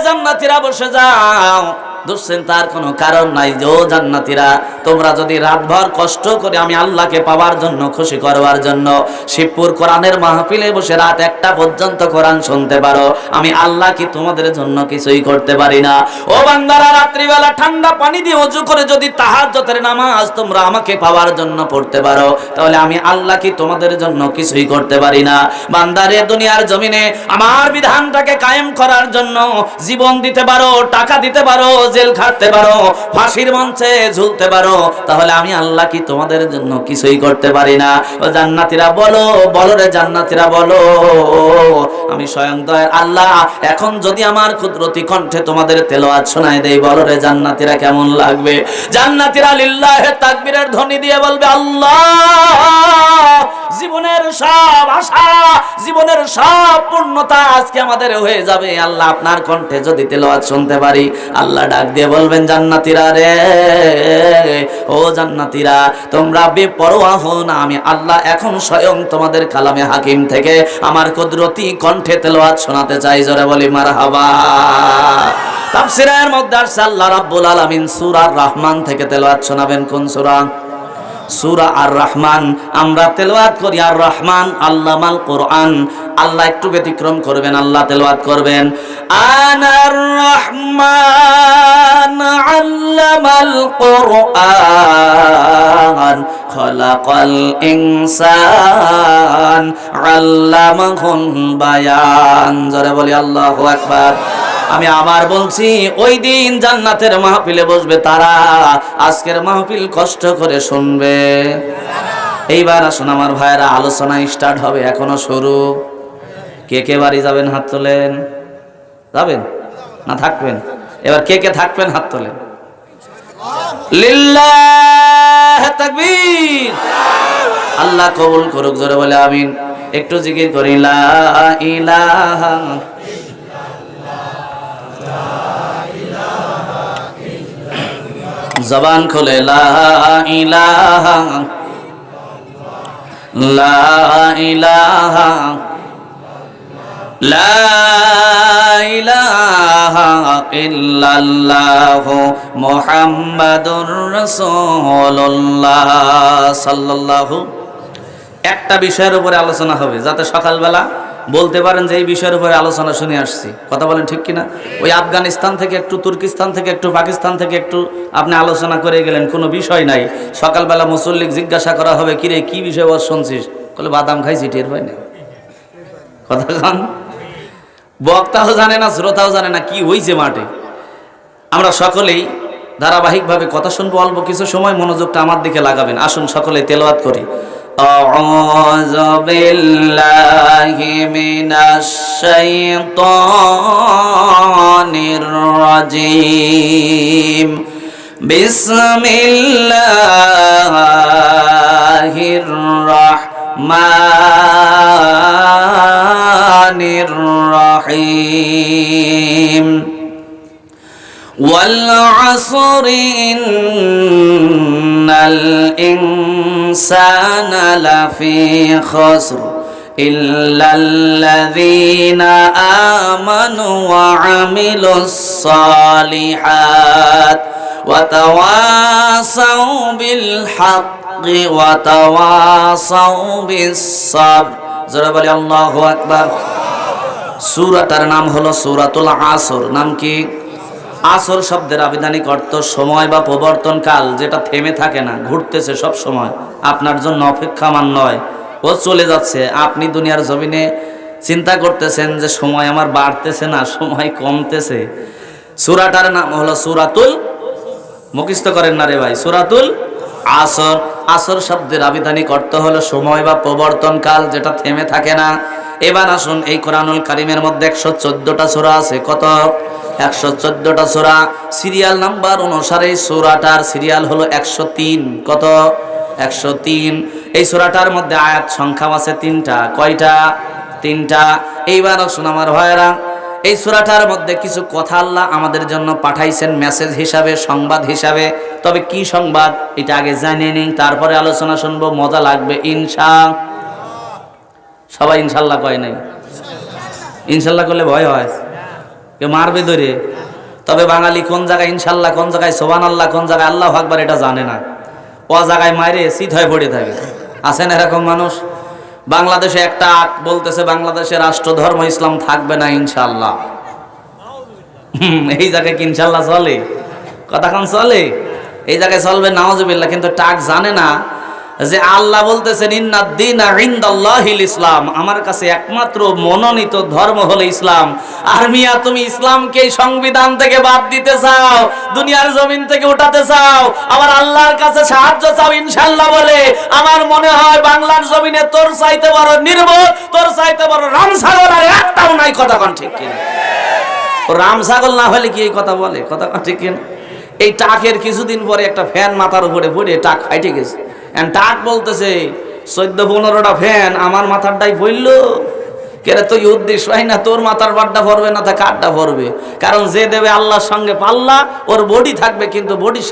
জান্নাতীরা বসে যাও, দুশ্চিন্তার কোনো কারণ নাই। যে ও জান্নাতীরা, তোমরা যদি রাতভর কষ্ট করে আমি আল্লাহকে পাওয়ার জন্য, খুশি করবার জন্য শিবপুর কোরআনের মাহফিলে বসে রাত 1টা পর্যন্ত কোরআন শুনতে পারো, আমি আল্লাহ কি তোমাদের জন্য কিছুই করতে পারি না? ও বান্দারা, রাত্রিবেলা ঠান্ডা পানি দিয়ে ওযু করে যদি তাহাজ্জুদের নামাজ তোমরা আমাকে পাওয়ার জন্য পড়তে পারো, তাহলে আমি আল্লাহ কি তোমাদের জন্য কিছুই করতে পারি না? বান্দারে, দুনিয়ার জমিনে আমার বিধানটাকে কায়েম করার জন্য জীবন দিতে পারো, টাকা দিতে পারো, জেল খাটতে পারো, ফাঁসির মঞ্চে ঝুলতে পারো, তাহলে আমি আল্লাহ কি তোমাদের জন্য কিছুই করতে পারি না? ও জান্নাতীরা বলো, বলো রে জান্নাতীরা বলো, আমি স্বয়ং দয়ার আল্লাহ এখন যদি আমার কুদরতি কণ্ঠে তোমাদের তেলাওয়াত শোনায় দেই, বলো রে জান্নাতীরা কেমন লাগবে? জান্নাতীরা লিল্লাহে তাকবীরের ধ্বনি দিয়ে বলবে, আল্লাহ, জীবনের সব আশা, জীবনের সব পূর্ণতা আজকে আমাদের হয়ে যাবে আল্লাহ আপনার কণ্ঠে যদি তেলাওয়াত শুনতে পারি। আল্লাহ ডাক দিয়ে বলবেন, জান্নাতীরা রে, ও জান্নাতীরা, তোমরা বেপরোয়া হও না, আমি আল্লাহ এখন স্বয়ং তোমাদের কালামে হাকিম থেকে আমার কুদরতি কণ্ঠে তেলাওয়াত শোনাতে চাই। জোরে বলি মারহাবা। তাফসীরের মধ্যে আসছে আল্লাহ রাব্বুল আলামিন সূরা আর রহমান থেকে তেলাওয়াত শোনাবেন। কোন সূরা? সূরা আর রহমান। আমরা তেলাওয়াত করি আর রহমান আল্লামাল কোরআন। আল্লাহ একটু ব্যতিক্রম করবেন, আল্লাহ তেলাওয়াত করবেন, আনার রহমান আল্লামাল কোরআন খলাকাল ইনসান আল্লামাহুল বায়ান। জোরে বলি আল্লাহু আকবার। আমি আবার বলছি, ওই দিন জান্নাতের মাহফিলে বসবে তারা, আজকের মাহফিল কষ্ট করে শুনবে। এইবার আসুন আমার ভাইরা, আলোচনা স্টার্ট হবে, এখনো শুরু। কে কে বাড়ি যাবেন হাত তোলেন। যাবেন না থাকবেন? এবার কে কে থাকবেন হাত তোলেন। লিল্লাহ তাকবীর। আল্লাহ কবুল করুক। জোরে বলে আমিন। একটু জিকির করি, লা ইলাহা জবান খুলে, লা ইলাহা লা ইলাহা লা ইলাহা ইল্লাল্লাহু মুহাম্মাদুর রাসূলুল্লাহ সাল্লাল্লাহু। একটা বিষয়ের উপরে আলোচনা হবে, যাতে সকালবেলা বলতে পারেন যে এই বিষয়ের উপরে আলোচনা শুনে আসছি। কথা বলেন ঠিক কিনা? ওই আফগানিস্তান থেকে একটু, তুর্কিস্তান থেকে একটু, পাকিস্তান থেকে একটু আপনি আলোচনা করে গেলেন, কোনো বিষয় নাই। সকালবেলা মুসল্লিক জিজ্ঞাসা করা হবে, কিরে কি বিষয় বস শুনছিস? বলে বাদাম খাইছি, টের পাই না। কথা জান, বক্তাও জানে না, শ্রোতাও জানে না কি হয়েছে মাঠে। আমরা সকলেই ধারাবাহিকভাবে কথা শুনবো, অল্প কিছু সময় মনোযোগটা আমার দিকে লাগাবেন। আসুন সকলে তেলাওয়াত করি। আউযু বিল্লাহি মিনাশ শাইতানির রাজীম। বিসমিল্লাহির রাহমানির রাহিম। ওয়াল আসরি ইন্নাল ইনসানা লাফি খুসর ইল্লাল্লাযীনা আমানু ওয়া আমিলুস সালিহাত ওয়া তাওয়াসাউ বিল হাক্কি ওয়া তাওয়াসাউ বিস সাবর। যারা বলে আল্লাহু আকবার। সূরাটার নাম হলো সূরাতুল আসর। নাম কি? আসর শব্দের আবিধানিক অর্থ সময় বা প্রবর্তন কাল, যেটা থেমে থাকে না, ঘুরতেছে সব সময়, আপনার জন্য অপেক্ষামান নয়, ও চলে যাচ্ছে। আপনি দুনিয়ার জমিনে চিন্তা করতেছেন যে সময় আমার বাড়তেছে না, সময় কমতেছে। সূরাটার নাম হলো সূরাতুল, মুখস্থ করেন না রে ভাই, সূরাতুল আসর। আসর শব্দের আবিধানিক অর্থ হলো সময় বা প্রবর্তন কাল, যেটা থেমে থাকে না। এবার আসুন, এই কোরআনুল কারীমের মধ্যে 114টা সূরা আছে। কত? 114টা সূরা। সিরিয়াল নাম্বার অনুসারে সূরাটার সিরিয়াল হলো 103। কত? 103। এই সূরাটার মধ্যে আয়াত সংখ্যা আছে 3টা। কয়টা? 3টা। এইবার আসুন আমার ভাইরা, এই সূরাটার মধ্যে কিছু কথা আল্লাহ আমাদের জন্য পাঠাইছেন মেসেজ হিসাবে, সংবাদ হিসাবে। তবে কি সংবাদ এটা আগে জানিয়ে নিন, তারপরে আলোচনা শুনবো, মজা লাগবে সবাই ইনশাল্লাহ কয় নাই? ইনশাল্লাহ করলে ভয় হয়, কেউ মারবে ধরে। তবে বাঙালি কোন জায়গায় ইনশাল্লাহ, কোন জায়গায় সুবহানাল্লাহ, কোন জায়গায় আল্লাহু আকবার এটা জানে না। ও জায়গায় মাইরে চিত হয়ে পড়ে থাকে। আছেন এরকম মানুষ? বাংলাদেশে একটা বলতেছে বাংলাদেশের রাষ্ট্র ধর্ম ইসলাম থাকবে না ইনশাল্লাহ। এই জায়গায় কি ইনশাল্লাহ চলে? কথা কোন চলে? এই জায়গায় চলবে নাউজুবিল্লাহ। কিন্তু টাক জানে না যে আল্লাহ বলতেছেন ইন্নাদ-দীনা ইনদাল্লাহিল ইসলাম, আমার কাছে একমাত্র মনোনীত ধর্ম হলো ইসলাম। আর মিয়া তুমি ইসলামকে সংবিধান থেকে বাদ দিতে চাও, দুনিয়ার জমিন থেকে উঠাতে চাও, আবার আল্লাহর কাছে সাহায্য চাও ইনশাআল্লাহ বলে। আমার মনে হয় বাংলার জমিনে তোর চাইতে বড় নির্বোধ, তোর চাইতে বড় রামছাগল আর একটাও নাই। কথা কোন ঠিক কিনা? রামছাগল না হলে কি এই কথা বলে? কথা কোন ঠিক কিনা? এই টাকের কিছুদিন পরে একটা ফ্যান মাথার উপরে পড়ে টাক ফাইটে গেছে। টাক বলতেছে 14-15টা ফ্যান আমার মাথারটাই পড়লো, কেরে তুই উদ্দেশ্য হয় না, তোর মাথার বাড্ডা পড়বে না তা কাঠটা পড়বে? কারণ যে দেবে আল্লাহর সঙ্গে পাল্লা, ওর বডি থাকবে কিন্তু বডির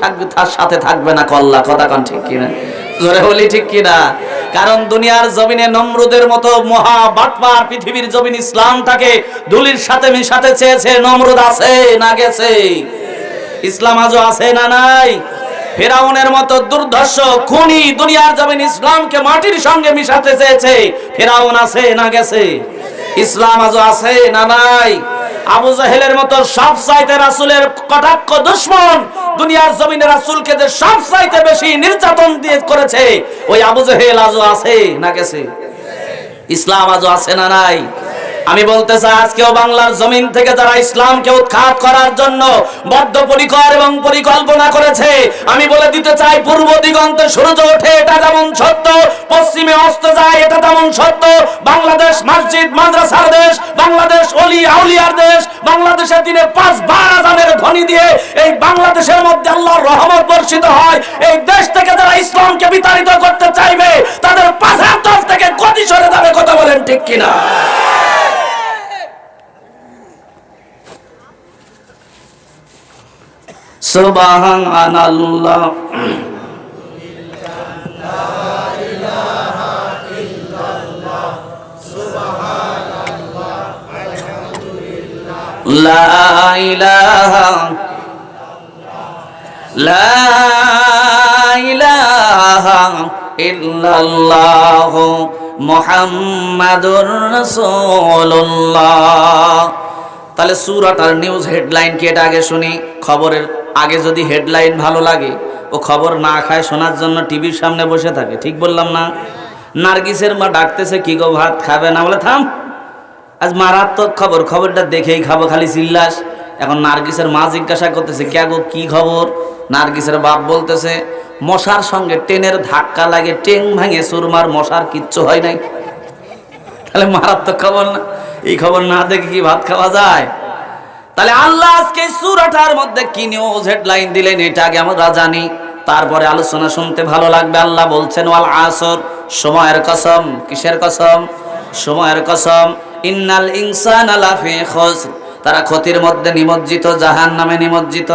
সাথে থাকবে না কল্লা। কথা কন ঠিক কিনা? জোরে বলি ঠিক কিনা? কারণ দুনিয়ার জমিনে নমরুদের মতো মহা বাটপার পৃথিবীর জমিন ইসলামটাকে ধুলির সাথে মিশাতে চেয়েছে। নমরুদ আছে না গেছে? ইসলাম আজও আছে না নাই? ফেরাউনের মতো দুর্ধর্ষ খুনি দুনিয়ার জমিন ইসলামকে মাটির সঙ্গে মিশাতে চেয়েছে। ফেরাউন আছে না গেছে? ইসলাম আজও আছে না নাই? আবু জাহেলের মতো সব চাইতে রাসূলের কটাক্ষ দুশমন দুনিয়ার জমিনে রাসূলকে যে সব চাইতে বেশি নির্যাতন দিয়ে করেছে, ওই আবু জাহেল আজও আছে না গেছে? ইসলাম আজও আছে না নাই? আমি বলতে চাই, আজকেও বাংলার জমিন থেকে যারা ইসলামকে উৎখাত করার জন্য বদ্ধপরিকর এবং পরিকল্পনা করেছে, আমি বলে দিতে চাই, পূর্ব দিগন্তে সূর্য ওঠে এটা যেমন সত্য, পশ্চিমে অস্ত যায় এটা তেমন সত্য। বাংলাদেশ মসজিদ মাদ্রাসার দেশ, বাংলাদেশ ওলি আউলিয়ার দেশ, বাংলাদেশের দিনে 5 বার আযানের ধ্বনি দিয়ে এই বাংলাদেশের মধ্যে আল্লাহর রহমত বর্ষিত হয়। এই দেশ থেকে যারা ইসলামকে বিতাড়িত করতে চাইবে তাদের পাশের তরফ থেকে গতি সরে যাবে। কথা বলেন ঠিক কিনা? সুবহানাল্লাহ, লা ইলাহা ইল্লাল্লাহ মুহাম্মাদুর রাসূলুল্লাহ। তাহলে সূরাটার নিউজ হেডলাইন কি এটা আগে শুনি। খবরের আগে যদি হেডলাইন ভালো লাগে, ও খবর না খায় শোনার জন্য টিভির সামনে বসে থাকে। ঠিক বললাম না? নার্গিসের মা ডাকতেছে, কি গো ভাত খাবে না? বলে থাম, আজ মারাত্মক খবর, খবরটা দেখেই খাবো, খালি চিল্লাস। এখন নার্গিসের মা জিজ্ঞাসা করতেছে, কে গো কি খবর? নার্গিসের বাপ বলতেছে, মশার সঙ্গে ট্রেনের ধাক্কা লাগে, ট্রেন ভাঙে চুরমার, মশার কিচ্ছু হয় নাই। তাহলে মারাত্মক খবর না? এই খবর না দেখে কি ভাত খাওয়া যায়? তাহলে আল্লাহ আজকে সূরাটার মধ্যে কি নিউজ হেডলাইন দিলেন এটা আগে আমরা জানি, তারপরে আলোচনা শুনতে ভালো লাগবে। আল্লাহ বলছেন, ওয়াল আসর, সময়ের কসম। কিসের কসম? সময়ের কসম। ইন্নাল ইনসানা লাফি খুসর, তারা ক্ষতির মধ্যে নিমজ্জিত, জাহান্নামে নিমজ্জিত।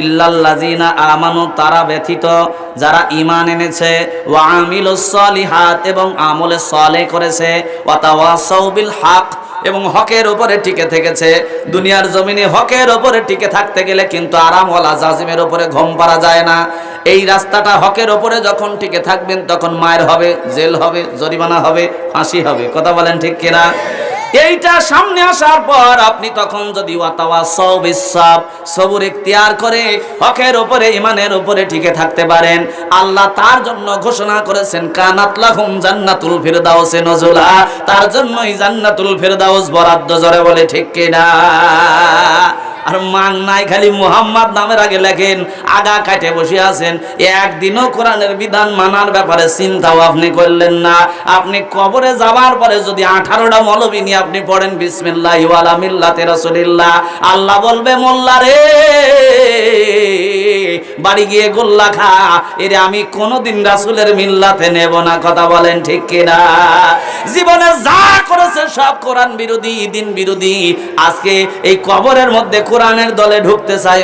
ইল্লাল্লাযিনা আমানু, তারা ব্যতীত যারা ঈমান এনেছে, ওয়া আমিলুস সলিহাত, এবং আমলে সালেহ করেছে, ওয়া তাওয়াসাউ বিল হক, এবং হকের উপরে টিকে থেকেছে। দুনিয়ার জমিনে হকের উপরে টিকে থাকতে গেলে কিন্তু আরামওয়ালা জাজিমের উপরে ঘুম পাড়া যায় না। এই রাস্তাটা হকের উপরে যখন টিকে থাকবেন তখন মায়ের হবে, জেল হবে, জরিমানা হবে, ফাঁসি হবে। কথা বলেন ঠিক কিনা? এইটা সামনে আসার পর আপনি তখন যদি ওয়াতাওয়াসাউ বিসসাবর, সবর ইখতিয়ার করে হকের উপরে, ঈমানের উপরে টিকে থাকতে পারেন, আল্লাহ তার জন্য ঘোষণা করেছেন, কানাত লাহুম জান্নাতুল ফিরদাউসে নজুলা, তার জন্যই জান্নাতুল ফিরদাউস বরাদ্দ। জোরে বলে ঠিক কিনা? আর মাং নাই, খালি মুহাম্মদ নামের আগে লেখেন, আগা কাটে বসে আছেন। একদিনও কোরআনের বিধান মানার ব্যাপারে চিন্তাও আপনি করলেন না। আপনি কবরে যাওয়ার পরে যদি 18টা মৌলবী নিয়ে আপনি পড়েন বিসমিল্লাহি ওয়া আলা মিল্লাতি রাসূলিল্লাহ, আল্লাহ বলবে, মোল্লা রে বাড়ি গিয়ে গোল্লা খা, এরে আমি কোনোদিন রাসূলের মিল্লাতে নেব না। কথা বলেন ঠিক কিনা? জীবনে যা করেছে সব কোরআন বিরোধী, দিন বিরোধী। আজকে এই কবরের মধ্যে কোরআনের দলে ঢুকতে চাই,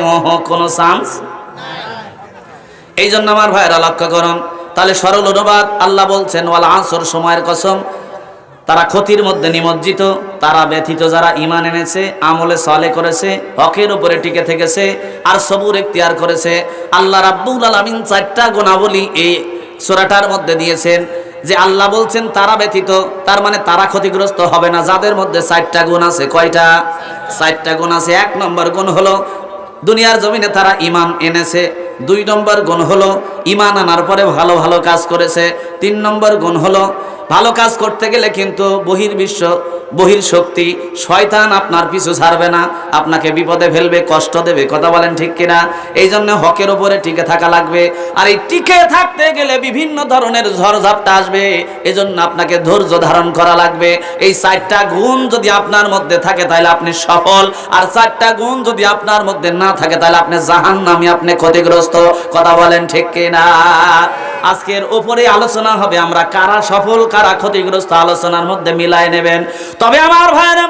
কোনো চান্স। এই জন্য আমার ভাইরা লক্ষ্য করুন। তাহলে সরল অনুবাদ, আল্লাহ বলছেন, ওয়াল আসর, সময়ের কসম, তারা ক্ষতির মধ্যে নিমজ্জিত, তারা ব্যতীত যারা ঈমান এনেছে, আমলে সালেহ করেছে, হকের উপরে টিকে থেকেছে, আর সবুর ইখতিয়ার করেছে। আল্লাহ রাব্বুল আলামিন 4টা গুণাবলী এই সূরাটার মধ্যে দিয়েছেন, যে আল্লাহ বলছেন তারা ব্যতীত, তার মানে তারা ক্ষতিগ্রস্ত হবে না, যাদের মধ্যে 4টা গুণ আছে। কয়টা? 4টা গুণ আছে। 1 নম্বর গুণ হলো দুনিয়ার জমিনে তারা ঈমান এনেছে। 2 নম্বর গুণ হলো ঈমান আনার পরে ভালো ভালো কাজ করেছে। 3 নম্বর গুণ হলো ভালো কাজ করতে গেলে কিন্তু বহির্বিশ্ব, বহির শক্তি, শয়তান আপনার পিছু ছাড়বে না, আপনাকে বিপদে ফেলবে, কষ্ট দেবে। কথা বলেন ঠিক কিনা? এই জন্য হকের উপরে টিকে থাকা লাগবে। আর এই টিকে থাকতে গেলে বিভিন্ন ধরনের ঝড়ঝাপটা আসবে, এজন্য আপনাকে ধৈর্য ধারণ করা লাগবে। এই 4টা গুণ যদি আপনার মধ্যে থাকে তাহলে আপনি সফল, আর 4টা গুণ যদি আপনার মধ্যে না থাকে তাহলে আপনি জাহান্নামী, আপনি ক্ষতিগ্রস্ত। কথা বলেন ঠিক কিনা? আজকের উপরে আলোচনা হবে, আমরা কারা সফল কারা ক্ষতিগ্রস্ত আলোচনার মধ্যে মিলায় নেবেন। তবে আমার ভাইরা,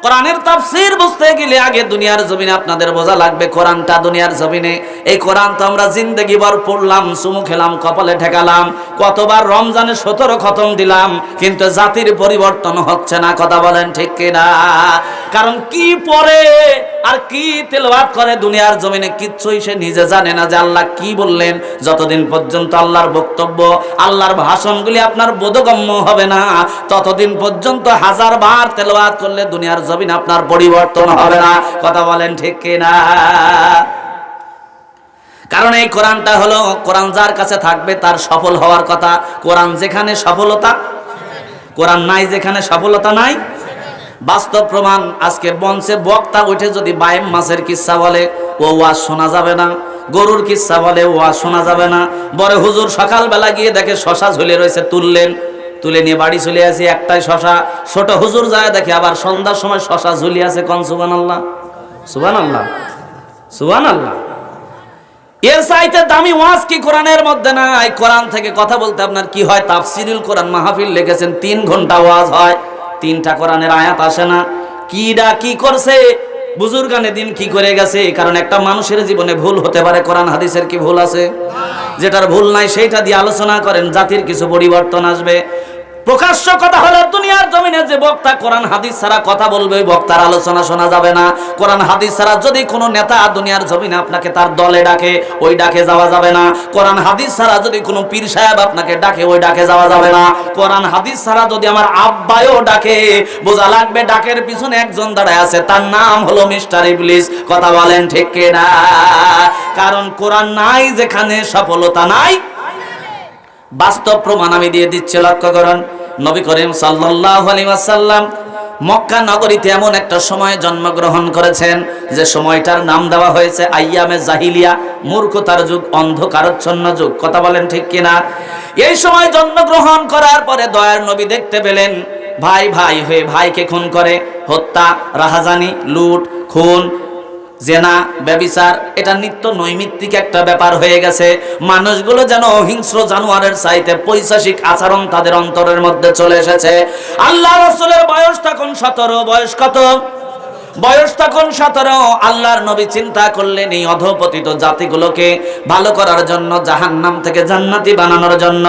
কোরআনের তাফসীর বুঝতে গেলে আগে দুনিয়ার জমিনে আপনাদের বোঝা লাগবে কোরআনটা দুনিয়ার জমিনে। এই কোরআন তো আমরা জিন্দেগি ভর পড়লাম, চুমু খেলাম, কপালে ঠেকালাম, কতবার রমজানে 17 খতম দিলাম, কিন্তু জাতির পরিবর্তন হচ্ছে না। কথা বলেন ঠিক কিনা? কারণ কি পড়ে আর কি তেলাওয়াত করে দুনিয়ার জমিনে কিচ্ছুই সে নিজে জানে না যে আল্লাহ কি বললেন। যতদিন পর্যন্ত আল্লাহর বক্তব্য, আল্লাহর ভাষণগুলি আপনার বোধগম্য হবে না, ততদিন পর্যন্ত 1000 বার তেলাওয়াত করলে দুনিয়ার জমিনে আপনার পরিবর্তন হবে না। কথা বলেন ঠিক কিনা? কারণ এই কোরআনটা হলো, কোরআন যার কাছে থাকবে তার সফল হওয়ার কথা। কোরআন যেখানে সফলতা, কোরআন নাই যেখানে সফলতা নাই। বাস্তব প্রমাণ, আজকে মঞ্চে বক্তা উঠে যদি বাইম মাছের কিচ্ছা বলে, ও ওয়াজ শোনা যাবে না। গরুর কিচ্ছা বলে, ওয়াজ শোনা যাবে না। বড় হুজুর সকালবেলা গিয়ে দেখে শশা ঝুলে রয়েছে, তুলে নিয়ে বাড়ি চলে আসি, একটাই শশা। ছোট হুজুর যায় দেখে আবার সন্ধ্যার সময় শশা ঝুলি আছে। কোন সুবহানাল্লাহ, সুবহানাল্লাহ, সুবহানাল্লাহ। এর চাইতে দামি ওয়াজ কি কোরআনের মধ্যে নাই? কোরআন থেকে কথা বলতে আপনার কি হয়? তাফসিরুল কোরআন মাহফিল লিখেছেন, 3 ঘন্টা ওয়াজ হয়, 3টা কোরআনের আয়াত আসে না। কিডা কি করছে, বুজুর্গানে দিন কি করে গেছে? কারণ একটা মানুষের জীবনে ভুল হতে পারে, কোরআন হাদিসের কি ভুল আছে? যেটার ভুল নাই সেইটা দিয়ে আলোচনা করেন, জাতির কিছু পরিবর্তন আসবে। প্রকাশ্য কথা হলো, দুনিয়ার জমিনে যে বক্তা কোরআন হাদিস ছাড়া কথা বলবে, ওই বক্তার আলোচনা শোনা যাবে না। কোরআন হাদিস ছাড়া যদি কোনো নেতা দুনিয়ার জমিনে আপনাকে তার দলে ডাকে, ওই ডাকে যাওয়া যাবে না। কোরআন হাদিস ছাড়া যদি কোনো পীর সাহেব আপনাকে ডাকে, ওই ডাকে যাওয়া যাবে না। কোরআন হাদিস ছাড়া যদি আমার আব্বায়ও ডাকে, বোঝা লাগবে ডাকের পিছনে একজন দাঁড়ায় আছে, তার নাম হলো মিস্টার ইবলিস। কথা বলেন ঠিক কিনা? কারণ কোরআন নাই যেখানে সফলতা নাই। বাস্তব প্রমাণ আমি দিয়ে দিচ্ছি, লক্ষ্য করুন। নবী করিম সাল্লাল্লাহু আলাইহি ওয়াসাল্লাম মক্কা নগরীতে এমন একটা সময়ে জন্মগ্রহণ করেছেন যে সময়টার নাম দেওয়া হয়েছে আইয়ামে জাহিলিয়া, মূর্খতার যুগ, অন্ধকারাচ্ছন্ন যুগ। কথা বলেন ঠিক কিনা? এই সময় জন্মগ্রহণ করার পরে দয়ার নবী দেখতে পেলেন ভাই ভাই হয়ে ভাইকে খুন করে, হত্যা, রাহাজানি, লুট, খুন, জেনা, ব্যভিচার, এটা নিত্য নৈমিত্তিক একটা ব্যাপার হয়ে গেছে। মানুষগুলো যেন হিংস্র জানোয়ারের চাইতে পৈশাচিক আচরণ তাদের অন্তরের মধ্যে চলে এসেছে। আল্লাহ রাসূলের বয়স তখন 17। বয়স কত? বয়স তখন 17। আল্লাহর নবী চিন্তা করলেন এই অধপতিত জাতিগুলোকে ভালো করার জন্য, জাহান্নাম থেকে জান্নাতি বানানোর জন্য,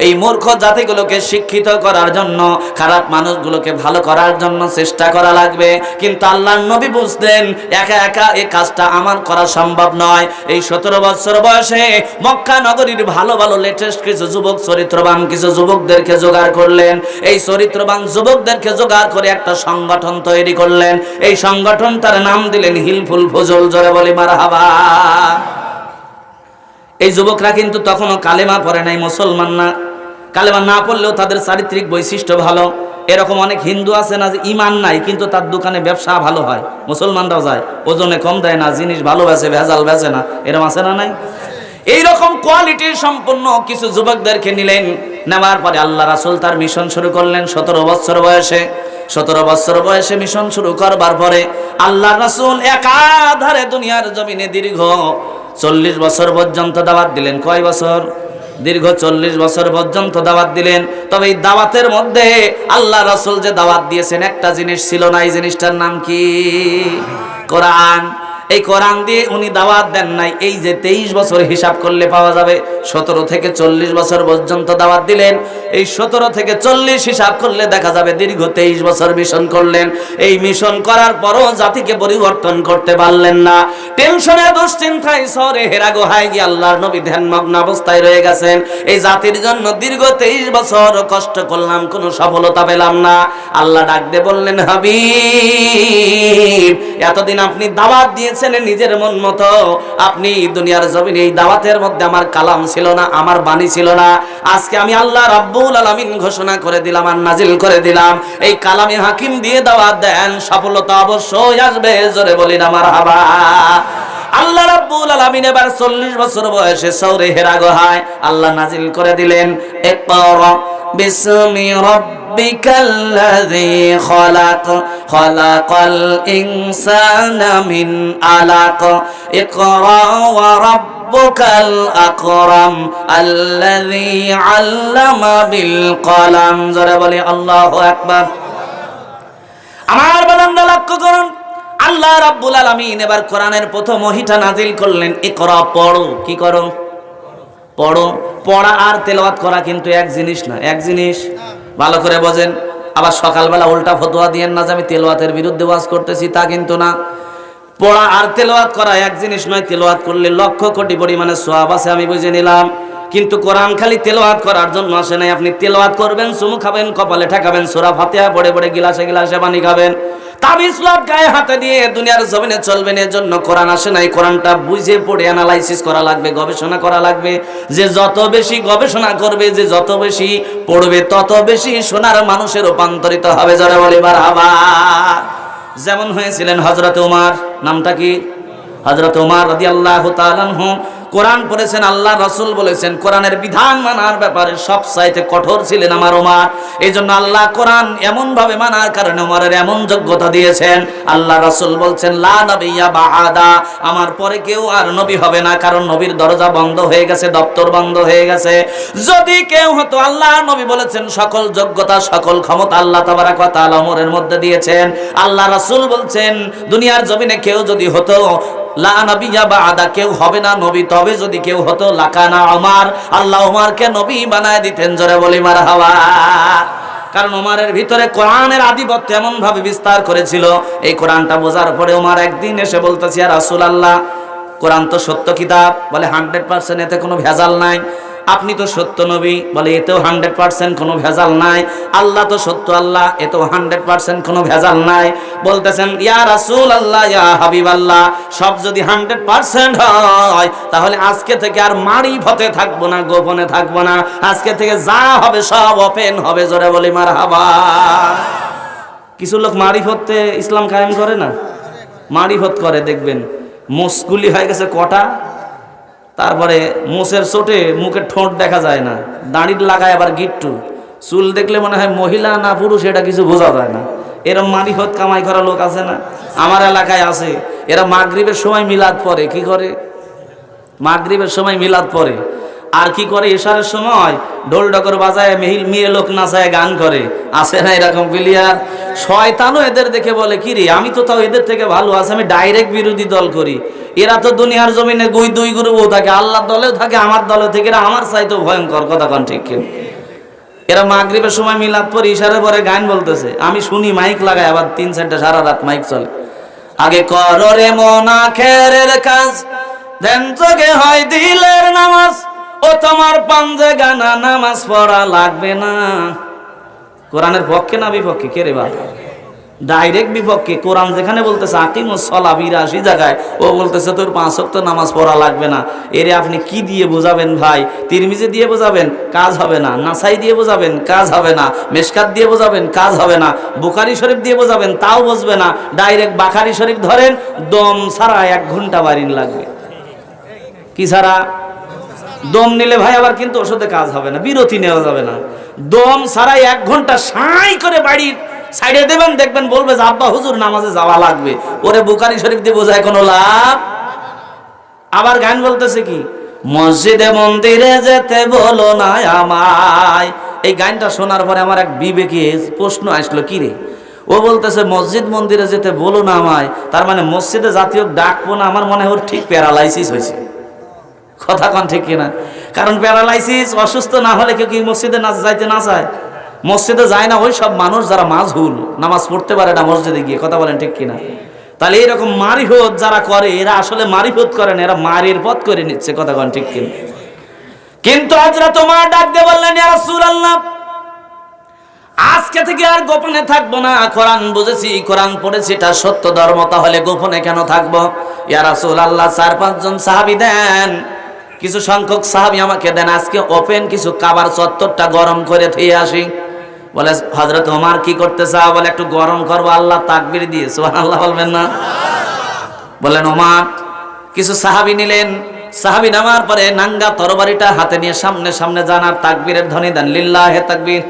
এই মূর্খ জাতিগুলোকে শিক্ষিত করার জন্য, খারাপ মানুষগুলোকে ভালো করার জন্য চেষ্টা করা লাগবে। কিন্তু আল্লাহর নবী বুঝলেন একা একা এই কাজটা আমার করা সম্ভব নয়। এই 17 বছর বয়সে মক্কা নগরীর ভালো ভালো লেটেস্ট কিছু যুবক, চরিত্রবান কিছু যুবকদেরকে জোগাড় করলেন। এই চরিত্রবান যুবকদেরকে জোগাড় করে একটা সংগঠন তৈরি করলেন। এই সংগঠন তার নাম দিলেন হিলফুল ফুজুল। জোরে বলি মারহাবা। এই যুবকরা কিন্তু তখনও কালেমা পড়ে নাই, মুসলমান না। কালেমা না পড়লেও তাদের চারিত্রিক বৈশিষ্ট্য ভালো। এরকম অনেক হিন্দু আছে না যে ইমান নাই কিন্তু তার দোকানে ব্যবসা ভালো হয়, মুসলমানরাও যায়, ওজনে কম দেয় না, জিনিস ভালো বেচে, ভেজাল বেচে না, এরকম আছে না নাই? এইরকম কোয়ালিটির সম্পন্ন কিছু যুবকদেরকে নিলেন। নেওয়ার পরে আল্লাহ রাসূল তার মিশন শুরু করলেন 17 বছর বয়সে। 17 বছর বয়সে মিশন শুরু করবার পরে আল্লাহ রাসূল একাধারে দুনিয়ার জমিনে দীর্ঘ 40 বছর পর্যন্ত দাওয়াত দিলেন। কয় বছর? দীর্ঘ 40 বছর পর্যন্ত দাওয়াত দিলেন। তবে এই দাওয়াতের মধ্যে আল্লাহ রাসূল যে দাওয়াত দিয়েছেন একটা জিনিস ছিল না। এই জিনিসটার নাম কি? কোরআন। এই কোরআন দিয়ে উনি দাওয়াত দেন নাই। এই যে 23 বছর হিসাব করলে পাওয়া যাবে, 17 থেকে 40 বছর পর্যন্ত দাওয়াত দিলেন। এই 17 থেকে 40 হিসাব করলে দেখা যাবে দীর্ঘ 23 বছর মিশন করলেন। এই মিশন করার পরও জাতিকে পরিবর্তন করতে পারলেন না। টেনশনে, দুশ্চিন্তায় শহরে হেরা গুহায় গিয়ে আল্লাহর নবী ধ্যানমগ্ন অবস্থায় রয়ে গেছেন। এই জাতির জন্য দীর্ঘ 23 বছর কষ্ট করলাম, কোনো সফলতা পেলাম না। আল্লাহ ডাক দিয়ে বললেন, হাবিব, এতদিন আপনি দাওয়াত দিয়েছেন নিজের মন মতো। আপনি দুনিয়ার জমিনে এই দাওয়াতের মধ্যে আমার কালাম ছিল না, আমার বাণী ছিল না। আজকে আমি আল্লাহ রাব্বুল আলামিন ঘোষণা করে দিলাম আর নাজিল করে দিলাম, এই কালামে হাকিম দিয়ে দাওয়াত দেন, সফলতা অবশ্যই আসবে। জোরে বলি না মারহাবা। আল্লাহ রাব্বুল আলামিন এবার 40 বছর বয়সে সৌরে হেরা গুহায় আল্লাহ নাজিল করে দিলেন, ইকরা বিসমি রাব্বিকাল্লাযী খলাক খলাকাল ইনসানা মিন আলাক ইকরা ওয়া রাব্বুকাল আকরাম আল্লাযী আল্লামা বিল কলম। জোরে বলি আল্লাহু আকবার। আমার বান্দা লক্ষ্য করুন, আল্লাহ রাব্বুল আলামিন এবার কোরআনের প্রথম ওহীটা নাজিল করলেন, ইকরা, পড়ো। কি করো? পড়ো। পড়া আর তেলাওয়াত করা কিন্তু এক জিনিস না। এক জিনিস, ভালো করে বোঝেন। আবার সকালবেলা উল্টা ফতোয়া দিয়েন না যে আমি তেলাওয়াতের বিরুদ্ধে ওয়াজ করতেছি, তা কিন্তু না। পড়া আর তেলাওয়াত করা এক জিনিস নয়। তেলাওয়াত করলে লক্ষ কোটি পরিমাণে সওয়াব আছে, আমি বুঝে নিলাম। কিন্তু কোরআন খালি তেলাওয়াত করার জন্য আসে নাই। আপনি তেলাওয়াত করবেন, চুমু খাবেন, কপালে ঠেকাবেন, সূরা ফাতিহা পড়ে পড়ে গিলাসে গিলাসে পানি খাবেন, তাবিজ লাভ গায়ে হাতে দিয়ে দুনিয়ার জমিনে চলবেন। এর জন্য কোরআন আসে নাই। কোরআনটা বুঝে পড়ে অ্যানালাইসিস করা লাগবে, গবেষণা করা লাগবে। যে যত বেশি গবেষণা করবে, যে যত বেশি পড়বে, তত বেশি সোনার মানুষে রূপান্তরিত হবে। যারা বলে মারহাবা। যেমন হয়েছিলেন হযরত ওমর, নামটা কি? হযরত ওমর রাদিয়াল্লাহু তাআলা আনহু কোরআন পড়েছেন। আল্লাহ রাসূল বলেছেন কোরআনের বিধান মানার ব্যাপারে সবচাইতে কঠোর ছিলেন আমার ওমর। এই জন্য আল্লাহ কোরআন এমন ভাবে মানার কারণে ওমরের এমন যোগ্যতা দিয়েছেন। আল্লাহ রাসূল বলছেন লা নবিয়্যা বা'দা, আমার পরে কেউ আর নবী হবে না, কারণ নবীর দরজা বন্ধ হয়ে গেছে, দপ্তর বন্ধ হয়ে গেছে। যদি কেউ হতো, আল্লাহ নবী বলেছেন সকল যোগ্যতা সকল ক্ষমতা আল্লাহ তাবারক ওয়া তাআলা ওমরের মধ্যে দিয়েছেন। আল্লাহ রাসূল বলছেন দুনিয়ার জমিনে কেউ যদি হতো, লা নবিয়্যা বা'দা, কেউ হবে না নবী, তবে যদি কেউ হতো লাকানা ওমর, আল্লাহ ওমরকে নবী বানায় দিতেন। জোরে বলি মারহাবা। কারণ ওমরের ভিতরে কোরআনের আধিপত্য এমন ভাবে বিস্তার করেছিল। এই কোরআনটা বোঝার পরে ওমর একদিন এসে বলতেছে, ইয়া রাসূলুল্লাহ, কোরআন তো সত্য কিতাব, বলে 100% এতে কোনো ভেজাল নাই। আপনি তো সত্য নবী, বলে এতেও 100% কোনো ভেজাল নাই। আল্লাহ তো সত্য আল্লাহ, এতেও 100% কোনো ভেজাল নাই। বলতেছেন ইয়া রাসূলুল্লাহ, ইয়া হাবিবাল্লাহ, সব যদি 100% হয় তাহলে আজকে থেকে আর মারিফতে থাকবো না, গোপনে থাকবো না। আজকে থেকে যা হবে সব ওপেন হবে। জোরে বলি মারহাবা। কিছু লোক মারিফতে ইসলাম কায়েম করে না, মারিফত করে। দেখবেন মুসকুলি হয়ে গেছে কটা, তারপরে মোষের চোটে মুখের ঠোঁট দেখা যায় না, দাড়ি লাগায় আবার গিট্টু, চুল দেখলে মনে হয় মহিলা না পুরুষ এটা কিছু বোঝা যায় না। এরম মারিফত কামাই করা লোক আছে না, আমার এলাকায় আছে। এরা মাগরিবের সময় মিলাদ পড়ে। কি করে? মাগরিবের সময় মিলাদ পড়ে। আর কি করে? এশারের সময় ঢোল ডকর বাজায় মেয়ে লোক নাচায় গান করে। আছে না এরকম প্লেয়ার? শয়তানও এদের দেখে বলে কি রে, আমি তো তাও এদের থেকে ভালো আছি, আমি ডাইরেক্ট বিরোধী দল করি। এরা তো দুনিয়ার জমিনে দুই গ্রুপও থাকে, আল্লাহর দলেও থাকে, আমার দলেও থেকে। এরা আমার চাইতেও ভয়ঙ্কর। কথা কন ঠিক কিনা? এরা মাগরিবের সময় মিলাদ পরে ইশারে পরে গান বলতেছে, আমি শুনি মাইক লাগায়, আবার 3-4টা সারা রাত মাইক চলে। আগে করো রে মন আখেরের কাজ, দেন তোকে হয় দিলের নামাজ, ও তোমার পাঞ্জে গানা নামাজ পড়া লাগবে না। কোরআনের পক্ষে না বিপক্ষে? কে রে বাবা? ডাইরেক্ট বিপক্ষে। কোরআন যেখানে বলতেছে আকিমুস সালাহ 82 জায়গায়, ও বলতেছে তোর 5 ওয়াক্ত নামাজ পড়া লাগবে না। এরে আপনি কি দিয়ে বোঝাবেন ভাই? তিরমিজি দিয়ে বোঝাবেন, কাজ হবে না। নাসাই দিয়ে বোঝাবেন, কাজ হবে না। মেশকাত দিয়ে বোঝাবেন, কাজ হবে না। বুখারী শরীফ দিয়ে বোঝাবেন, তাও বুঝবে না। ডাইরেক্ট বুখারী শরীফ ধরেন, দম ছাড়া 1 ঘন্টা বারিন লাগবে। কি ছাড়া? দম নিলে ভাই আবার কিন্তু ওষুধে কাজ হবে না, বিরতি নেওয়া যাবে না। দম ছাড়াই 1 ঘন্টা সাই করে বাড়ির সাইডে দেবেন, দেখবেন বলবে যে আব্বা হুজুর নামাজে যাওয়া লাগবে। ওরে বুখারী শরীফ দিয়ে বোঝায় কোনো লাভ? আবার গান বলতেছে কি, মসজিদে মন্দিরে যেতে বলো না আমায়। এই গানটা শোনার পরে আমার এক বিবেকে প্রশ্ন আসলো, কি রে, ও বলতেছে মসজিদ মন্দিরে যেতে বলো না আমায়, তার মানে মসজিদে জাতীয় ডাকবো না। আমার মনে হয় ওর ঠিক প্যারালাইসিস হয়েছে। কথা কন ঠিক কিনা? কারণ প্যারালাইসিস, অসুস্থ না হলে কেউ কি মসজিদে যাইতে না চায়? মসজিদে যায় না ওই সব মানুষ যারা মাজহুল, নামাজ পড়তে পারে না মসজিদে গিয়ে। কথা বলেন ঠিক কিনা? তাহলে এরকম মারিফত যারা করে, এরা আসলে মারিফত করে না, এরা মারির পথ করে নিচ্ছে। কথা কন ঠিক কিনা? কিন্তু হযরত ওমর ডাক দিয়ে বললেন, ইয়া রাসূলুল্লাহ, আজকে থেকে আর গোপনে থাকবো না। কোরআন বুঝেছি, কোরআন পড়েছি, এটা সত্য ধর্ম, তাহলে গোপনে কেন থাকবো? ইয়া রাসূলুল্লাহ, 4-5 জন সাহাবী দেন, কিছু সংখ্যক সাহাবী আমাকে দেন, আজকে ওপেন কিছু কাবার চত্বরটা গরম করে থুয়ে আসি। বলে হযরত ওমর কি করতে চাও? বলে একটু গরম করবো। আল্লাহ তাকবীর দিয়ে সুবহানাল্লাহ বলবেন না? বলেন ওমর কিছু সাহাবী নিলেন, সাহাবী নামার পরে নাঙ্গা তরবারিটা হাতে নিয়ে সামনে সামনে যান আর তাকবীরের ধ্বনি দেন, লিল্লাহে তাকবীর।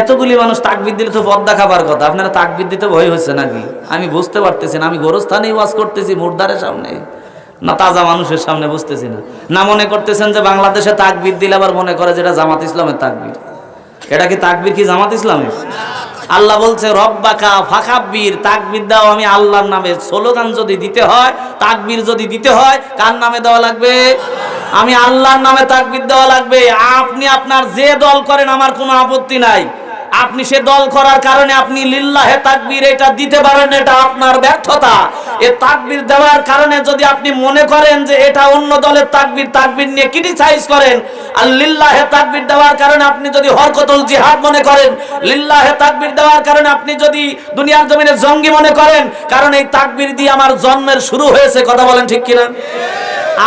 এতগুলি মানুষ তাকবীর দিলে তো পদ্মা খাবার কথা, আপনারা তাকবীর দিতে ভয় হচ্ছে নাকি? আমি বুঝতে পারতেছি না, আমি গোরস্থানেই ওয়াজ করতেছি মুর্দারের সামনে না তাজা মানুষের সামনে, বুঝতেছি না। না মনে করতেছেন যে বাংলাদেশে তাকবীর দিলে আবার মনে করে যেটা জামাত ইসলামের তাকবীর? এটা কি তাকবীর কি জামাত ইসলামের? আল্লাহ বলছে রব্বাকা ফাকাব্বির, তাকবীর দাও আমি আল্লাহর নামে। স্লোগান যদি দিতে হয়, তাকবীর যদি দিতে হয়, কার নামে দেওয়া লাগবে? আমি আল্লাহর নামে তাকবীর দেওয়া লাগবে। আপনি আপনার যে দল করেন আমার কোনো আপত্তি নাই, আপনি সে দল করার কারণে আপনি লিল্লাহে তাকবীর এটা দিতে পারেন, এটা আপনার ব্যর্থতা। এই তাকবীর দেওয়ার কারণে যদি আপনি মনে করেন যে এটা অন্য দলের তাকবীর, তাকবীর নিয়ে ক্রিটিসাইজ করেন, আর লিল্লাহে তাকবীর দেওয়ার কারণে আপনি যদি হরকতুল জিহাদ মনে করেন, লিল্লাহে তাকবীর দেওয়ার কারণে আপনি যদি দুনিয়ার জমিনে জঙ্গি মনে করেন, কারণ এই তাকবীর দিয়ে আমার জন্মের শুরু হয়েছে। কথা বলেন ঠিক কিনা?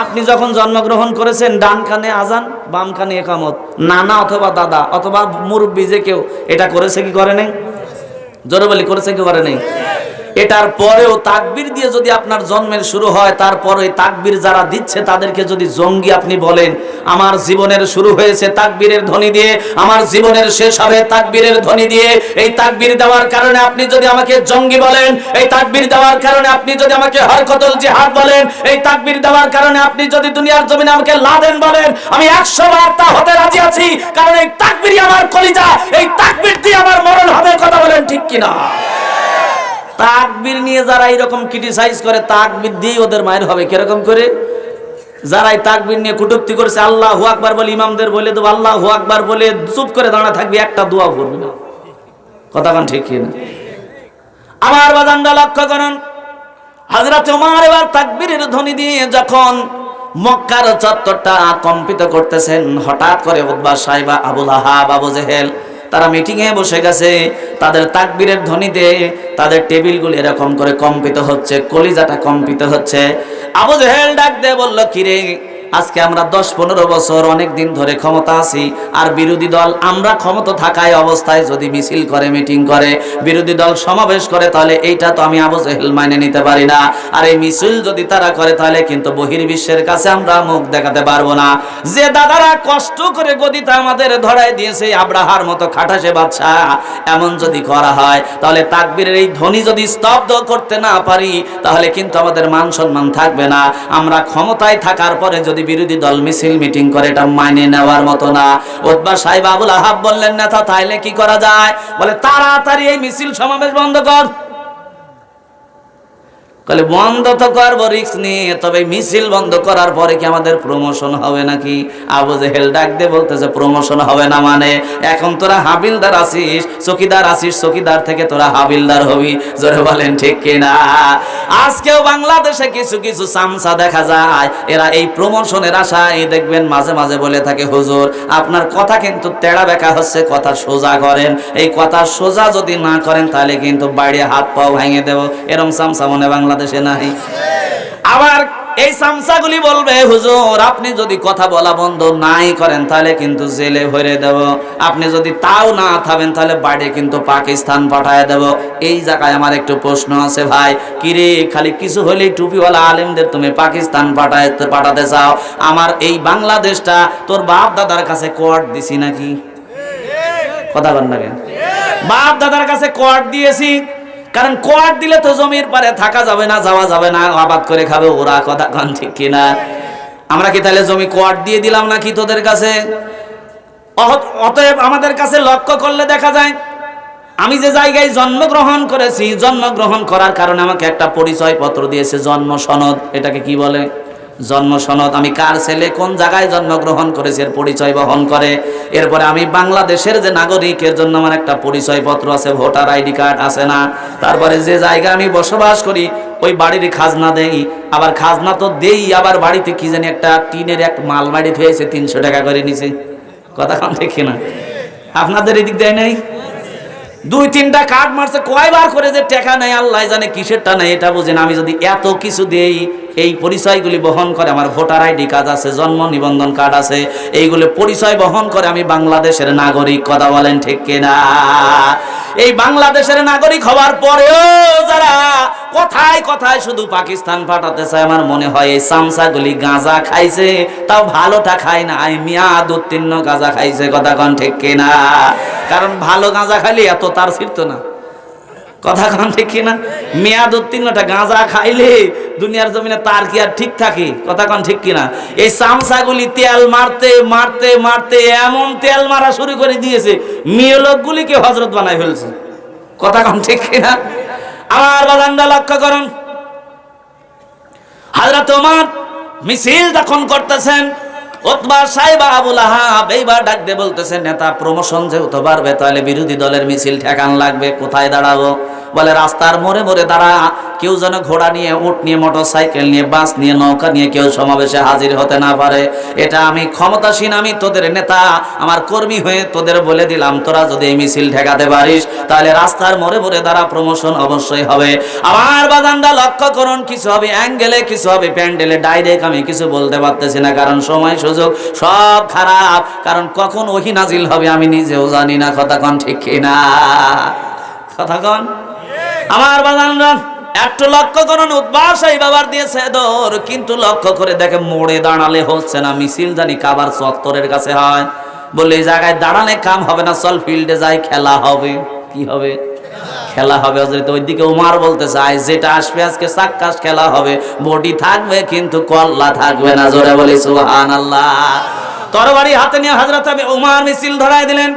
আপনি যখন জন্মগ্রহণ করেছেন ডান কানে আজান, বাম কানে ইকামত, নানা অথবা দাদা অথবা মুরব্বি যে কেউ এটা করেছে কি করে নাই? জোরে বলি, করেছে কি করে নাই? এটার পরেও তাকবীর দিয়ে যদি আপনার জন্মের শুরু হয়, তারপরে তাকবীর যারা দিচ্ছে তাদেরকে যদি জঙ্গি আপনি বলেন, আমার জীবনের শুরু হয়েছে তাকবীরের ধ্বনি দিয়ে, আমার জীবনের শেষ হবে তাকবীরের ধ্বনি দিয়ে। এই তাকবীর দেওয়ার কারণে আপনি যদি আমাকে জঙ্গি বলেন, এই তাকবীর দেওয়ার কারণে আপনি যদি আমাকে হরকতুল জিহাদ বলেন, এই তাকবীর দেওয়ার কারণে আপনি যদি দুনিয়ার জমিনে আমাকে লাদেন বলেন, আমি 100 বার তা হতে রাজি আছি, কারণ এই তাকবীরই আমার কলিজা, এই তাকবীর দিয়ে আমার মরণ হবে। কথা বলেন ঠিক কিনা? তাকবীর নিয়ে যারা এরকম ক্রিটিসাইজ করে, তাকবীর দিয়ে ওদের মায়ের হবে কিরকম করে? যারা এই তাকবীর নিয়ে কটূক্তি করেছে, আল্লাহু আকবার বলে ইমামদের বলে দেবো, আল্লাহু আকবার বলে চুপ করে দাঁড়া থাকবি, একটা দোয়া পড়বি না। কথা কান ঠিক কিনা? আমার বাজানরা লক্ষ্য করুন, হযরত ওমর এবার তাকবীরের ধ্বনি দিয়ে যখন মক্কার চত্বরটা কম্পিত করতেছেন, হঠাৎ করে উতবা সাইবা, আবু লাহাব, আবু জেহেল তারা মিটিং এ বসে গেছে। তাদের তাকবীরের ধ্বনিতে তাদের টেবিলগুলো এরকম করে কম্পিত হচ্ছে, কলিজাটা কম্পিত হচ্ছে। আবু জেহেল ডাক দিয়ে বলল, কিরে আজকে আমরা 10-15 বছর অনেক দিন ধরে ক্ষমতা আছি, আর বিরোধী দল আমরা ক্ষমতা থাকায় অবস্থায় যদি মিছিল করে, মিটিং করে, বিরোধী দল সমাবেশ করে, তাহলে এইটা তো আমি আবু জেহেল মাইনে নিতে পারি না। আর এই মিছিল যদি তারা করে তাহলে কিন্তু বহির্বিশ্বের কাছে আমরা মুখ দেখাতে পারবো না। যে দাদারা কষ্ট করে গদিতে আমাদের ধরায় দিয়েছে, আব্রাহার মতো খাটাসে বাদশা, এমন যদি করা হয়, তাহলে তাকবীরের এই ধ্বনি যদি স্তব্ধ করতে না পারি, তাহলে কিন্তু আমাদের মান সম্মান থাকবে না। আমরা ক্ষমতায় থাকার পরে যদি বিরোধী দল মিছিল মিটিং করে, এটা মাইনে নেওয়ার মতো না। উতবা সাহেব আবু লাহাব বললেন, নেতা তাইলে কি করা যায়? বলে তাড়াতাড়ি এই মিছিল সমাবেশ বন্ধ কর। বলে বন্ধ তো করবো রিস্ক নিয়ে, তবে মিছিল বন্ধ করার পরে কি আমাদের প্রমোশন হবে নাকি? আবু জেহেল ডাক দিয়ে বলতেছে, প্রমোশন হবে না মানে? এখন তোরা হাবিলদার আছিস, চকিদার আছিস, চকিদার থেকে তোরা হাবিলদার হবি। জোরে বলেন ঠিক কিনা? আজকেও বাংলাদেশে কিছু কিছু চামচা দেখা যায়, এরা এই প্রমোশনের আশায় দেখবেন মাঝে মাঝে বলে থাকে, হুজুর আপনার কথা কিন্তু তেড়া বেঁকা হচ্ছে, কথা সোজা করেন। এই কথা সোজা যদি না করেন তাহলে কিন্তু বাইরে হাত পাও ভেঙে দেব। এরকম চামচা মনে বাংলাদেশে নাই? আবার এই চামচাগুলি বলবে, হুজুর আপনি যদি কথা বলা বন্ধ নাই করেন তাহলে কিন্তু জেলে ভরে দেব, আপনি যদি তাও না থামেন তাহলে বাইরে কিন্তু পাকিস্তান পাঠায় দেব। এই জায়গায় আমার একটু প্রশ্ন আছে ভাই, কিরে খালি কিছু হলেই টুপিওয়ালা আলেমদের তুমি পাকিস্তান পাঠাতে চাও? আমার এই বাংলাদেশটা তোর বাপ দাদার কাছে কোয়ার্ট দিছি নাকি? কথা বল না কেন? বাপ দাদার কাছে কোয়ার্ট দিয়েছি, কারণ কোয়ার্ট দিলে তো জমির পারে থাকা যাবে না, যাওয়া যাবে না, আবাদ করে খাবে ওরা। কথা কান ঠিক কিনা? আমরা কি তাহলে জমি কোয়ার্ট দিয়ে দিলাম নাকি তোদের কাছে? অতএব আমাদের কাছে লক্ষ্য করলে দেখা যায়, আমি যে জায়গায় জন্মগ্রহণ করেছি, জন্মগ্রহণ করার কারণে আমাকে একটা পরিচয় পত্র দিয়েছে, জন্ম সনদ। এটাকে কি বলে? জন্ম সনদ। আমি কার ছেলে, কোন জায়গায় জন্মগ্রহণ করেছি এর পরিচয় বহন করে। এরপরে আমি বাংলাদেশের যে নাগরিক, এর জন্য আমার একটা পরিচয় পত্র আছে, ভোটার আইডি কার্ড আছে না? তারপরে যে জায়গায় আমি বসবাস করি ওই বাড়ির খাজনা দেই, আবার খাজনা তো দেই, আবার বাড়িতে কি জানি একটা টিনের এক মাল বাড়ি হয়েছে 300 টাকা করে নিছে। কথা কান দেখি না? আপনাদের এদিক দেয় নাই? 2-3টা কার্ড মারছে, কয়বার করে যে টাকা নেই আল্লাহ জানে, কিসেরটা নেই এটা বুঝেন। আমি যদি এত কিছু দেই, এই পরিচয়গুলি বহন করে, আমার ভোটার আইডি কার্ড আছে, জন্ম নিবন্ধন কার্ড আছে, এইগুলো পরিচয় বহন করে আমি বাংলাদেশের নাগরিক। কথা বলেন ঠিক কিনা? এই বাংলাদেশের নাগরিক হওয়ার পরেও যারা কথায় কথায় শুধু পাকিস্তান পাঠাতে চায়, আমার মনে হয় এই চামচাগুলি গাঁজা খাইছে, তাও ভালোটা খায় না, মেয়াদ উত্তীর্ণ গাঁজা খাইছে। কথা কন ঠিক কিনা? কারণ ভালো গাঁজা খাইলে এত তার ছিড়তো না। কথা কন ঠিক কিনা? মেয়াদ উত্তীর্ণটা গাঁজা খাইলে দুনিয়ার জমিনে তার কি আর ঠিক থাকে? কথা কন ঠিক কিনা? এই চামচাগুলি তেল মারতে মারতে মারতে এমন তেল মারা শুরু করে দিয়েছে, মেয়ে লোকগুলিকে হযরত বানাই ফেলছে। কথা কন ঠিক কিনা? আমার বাজানরা লক্ষ্য করুন, হযরত ওমর মিছিল যখন করতেছেন, উতবা সাইবা আবু লাহাব এইবার ডাক দিয়ে বলতেছেন, নেতা প্রমোশন যেহেতু বাড়বে তাহলে বিরোধী দলের মিছিল ঠেকান লাগবে। কোথায় দাঁড়াবো? বলে রাস্তার মোড়ে মোড়ে দাঁড়া। কেউ যেন ঘোড়া নিয়ে, উট নিয়ে, মোটরসাইকেল নিয়ে, বাস নিয়ে, নৌকা নিয়ে কেউ সমাবেশে হাজির হতে না পারে। এটা আমি ক্ষমতাসীন, আমি তোদের নেতা, আমার কর্মী হয়ে তোদের বলে দিলাম, তোরা যদি এই মিছিল ঠেকাতে পারিস তাহলে রাস্তার মোড়ে মোড়ে দাঁড়া, প্রমোশন অবশ্যই হবে। আমার বাজানরা লক্ষ্য করুন, কিছু হবে অ্যাঙ্গেলে, কিছু হবে প্যান্ডেলে, ডাইরেক্ট আমি কিছু বলতে পারতেছি না, কারণ সময় সুযোগ সব খারাপ। কারণ কখন ওহী নাজিল হবে আমি নিজেও জানি না। কথা কন ঠিক কিনা? কথা কন। আমার বাজানরা একটু লক্ষ্য করুন, উতবা সাইবা বাবার দিয়েছে দৌড়, কিন্তু লক্ষ্য করে দেখে মোড়ে দাঁড়ালে হচ্ছে না, মিছিল জানি কাবার চত্বরের কাছে হয়। বলে এই জায়গায় দাঁড়ালে কাম হবে না, চল ফিল্ডে যাই, খেলা হবে। কি হবে? খেলা হবে। ওইদিকে উমার বলতে চায়, যেটা আসবে আজকে সাক্কাস খেলা হবে, বডি থাকবে কিন্তু কল্লা থাকবে না। জোরে বলি সুবহানাল্লাহ। তরবারি হাতে নিয়ে হযরত উমার মিছিল ধরায় দিলেন।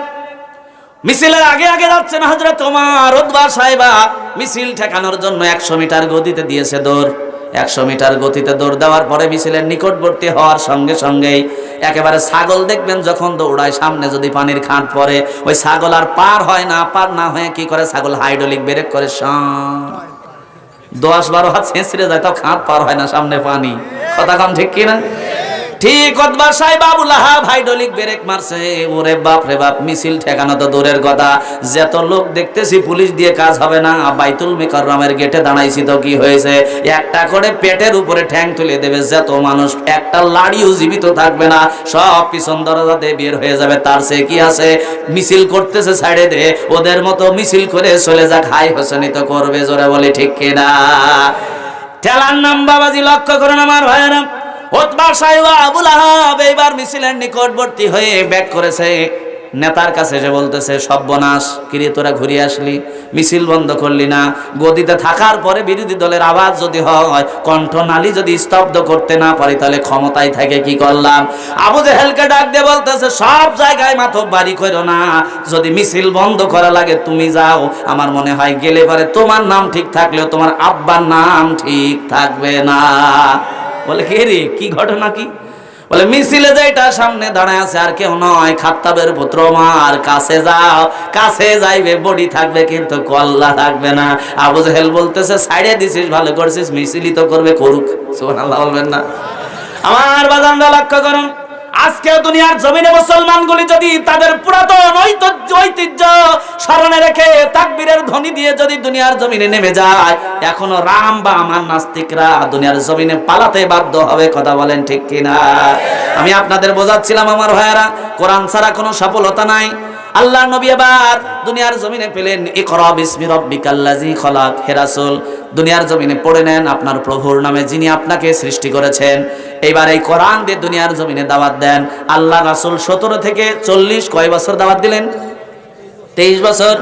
মিছিলের আগে আগে যাচ্ছেন হযরত ওমর। উতবা সাইবা মিছিল ঠেকানোর জন্য 100 মিটার গতিতে দিয়েছে দৌড়। 100 মিটার গতিতে দৌড় দেওয়ার পরে মিছিলের নিকটবর্তী হওয়ার সঙ্গে সঙ্গেই একেবারে ছাগল দেখবেন যখন দৌড়ায়, সামনে যদি পানির খাঁট পড়ে, ওই ছাগল আর পার হয় না। পার না হয়ে কি করে? ছাগল হাইড্রোলিক ব্রেক করে 10-12 হাত ছেঁচড়ে যায়, তাও খাঁট পার হয় না, সামনে পানি। কথা কম ঠিক কিনা? ঠিক Utba Saiba Abu Lahab hydraulic break মারছে। ওরে বাপ রে বাপ, মিছিল ঠেকানো তো দূরের কথা, যত লোক দেখতেছি পুলিশ দিয়ে কাজ হবে না। বাইতুল মুকাররমের গেটে দাঁড়াইছি তো কি হয়েছে? একটা করে পেটের উপরে ঠ্যাং তুলে দেবে, যত মানুষ, একটা লাড়িও জীবিত থাকবে না, সব পিছন দরজা দিয়ে বের হয়ে যাবে। তার সে কি আছে? মিছিল করতেছে সাইডে দে, ওদের মতো মিছিল করে চলে যাক, হাই হোসেনি তো করবে। জোরে বলে ঠিক কিনা? ঠেলার নাম বাবাজি। লক্ষ্য করুন আমার ভাইয়েরা, উতবা সাইবা আবু লাহাব এইবার মিছিলের নিকটবর্তী হয়ে ব্যাক করেছে। নেতার কাছে এসে বলতেছে, সর্বনাশ, কিরে তোরা ঘুরে আসলি, মিছিল বন্ধ করলি না? গদিতে থাকার পরে বিরোধী দলের আওয়াজ যদি হয়, কণ্ঠনালী যদি স্তব্ধ করতে না পারি, তাহলে ক্ষমতায় থেকে কি করলাম? আবু জেহেলকে ডাক দিয়ে বলতেছে, সব জায়গায় মাতব্বারি করো না, যদি মিছিল বন্ধ করা লাগে তুমি যাও। আমার মনে হয় গেলে পারে তোমার নাম ঠিক থাকলেও তোমার আব্বার নাম ঠিক থাকবে না। বলে কে রে, কি ঘটনা কি? বলে মিছিলে যেটা সামনে দাঁড়ায় আছে আর কেউ নয়, খাত্তাবের পুত্র ওমর। কাছে যাও, কাছে যাইবে, বডি থাকবে কিন্তু কল্লা থাকবে না। আবু জেহেল বলতেছে, ছাইড়ে দিছিস, ভালো করছিস, মিছিলই তো করবে, করুক। সুবহানাল্লাহ বলবেন না? আমার বাজানরা লক্ষ্য করুন, আজকে দুনিয়ার জমিনে মুসলমানগুলি যদি তাদের পুরাতন ঐতিহ্য স্মরণে রেখে তাকবীরের ধ্বনি দিয়ে যদি দুনিয়ার জমিনে নেমে যায়, এখনো রাম বা আমার নাস্তিকরা দুনিয়ার জমিনে পালাতে বাধ্য হবে। কথা বলেন ঠিক কিনা? আমি আপনাদের বোঝাচ্ছিলাম আমার ভাইয়েরা, কোরআন ছাড়া কোনো সফলতা নাই। আল্লাহ নবী এবার দুনিয়ার জমিনে পেলেন, ইকরা বিসমি রাব্বিকাল্লাযী খলাক। হে রাসূল, দুনিয়ার জমিনে পড়ে নেন আপনার প্রভুর নামে, যিনি আপনাকে সৃষ্টি করেছেন। এইবার এই কোরআন দিয়ে দুনিয়ার জমিনে দাওয়াত দেন। আল্লাহ রাসূল 17 থেকে 40 কয় বছর দাওয়াত দিলেন? 23 বছর।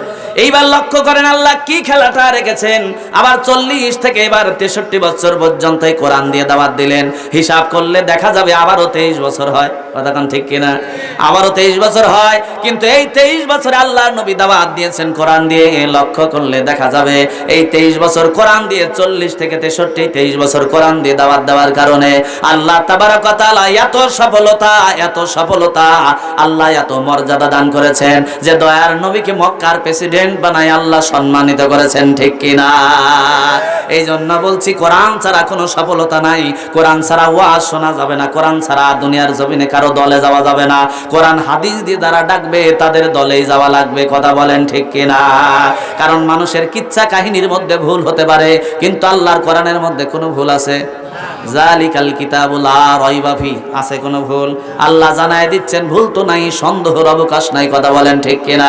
এইবার লক্ষ্য করেন আল্লাহ কি খেলাটা রেখেছেন। আবার 40 থেকে এবার 63 বছর পর্যন্ত এই কোরআন দিয়ে দাওয়াত দিলেন। হিসাব করলে দেখা যাবে আবারও 23 বছর হয়। কথা কোন ঠিক কিনা? আবারও 23 বছর হয়। কিন্তু এই 23 বছরে আল্লাহর নবী দাওয়াত দিয়েছেন কোরআন দিয়ে। লক্ষ্য করলে দেখা যাবে এই 23 বছর কোরআন দিয়ে, 40 থেকে 63, 23 বছর কোরআন দিয়ে দাওয়াত দেওয়ার কারণে আল্লাহ তাবারক ওয়া তাআলা এত সফলতা, আল্লাহ এত মর্যাদা দান করেছেন যে দয়ার নবীকে মক্কার প্রেসিডেন্ট বানাই আল্লাহ সম্মানিত করেছেন। ঠিক কিনা? এই জন্য বলছি, কোরআন ছাড়া কোনো সফলতা নাই। কোরআন ছাড়া ওয়াজ শোনা যাবে না। কোরআন ছাড়া দুনিয়ার জমিনে কারো দলে যাওয়া যাবে না। কোরআন হাদিস দিয়ে যারা ডাকবে তাদের দলেই যাওয়া লাগবে। কথা বলেন ঠিক কিনা? কারণ মানুষের কিচ্ছা কাহিনীর মধ্যে ভুল হতে পারে, কিন্তু আল্লাহর কোরআনের মধ্যে কোনো ভুল আছে? জালিকাল কিতাবু লা রাইবা ফি, আছে কোনো ভুল? আল্লাহ জানায় দিচ্ছেন ভুল তো নাই, সন্দেহের অবকাশ নাই। কথা বলেন ঠিক কিনা?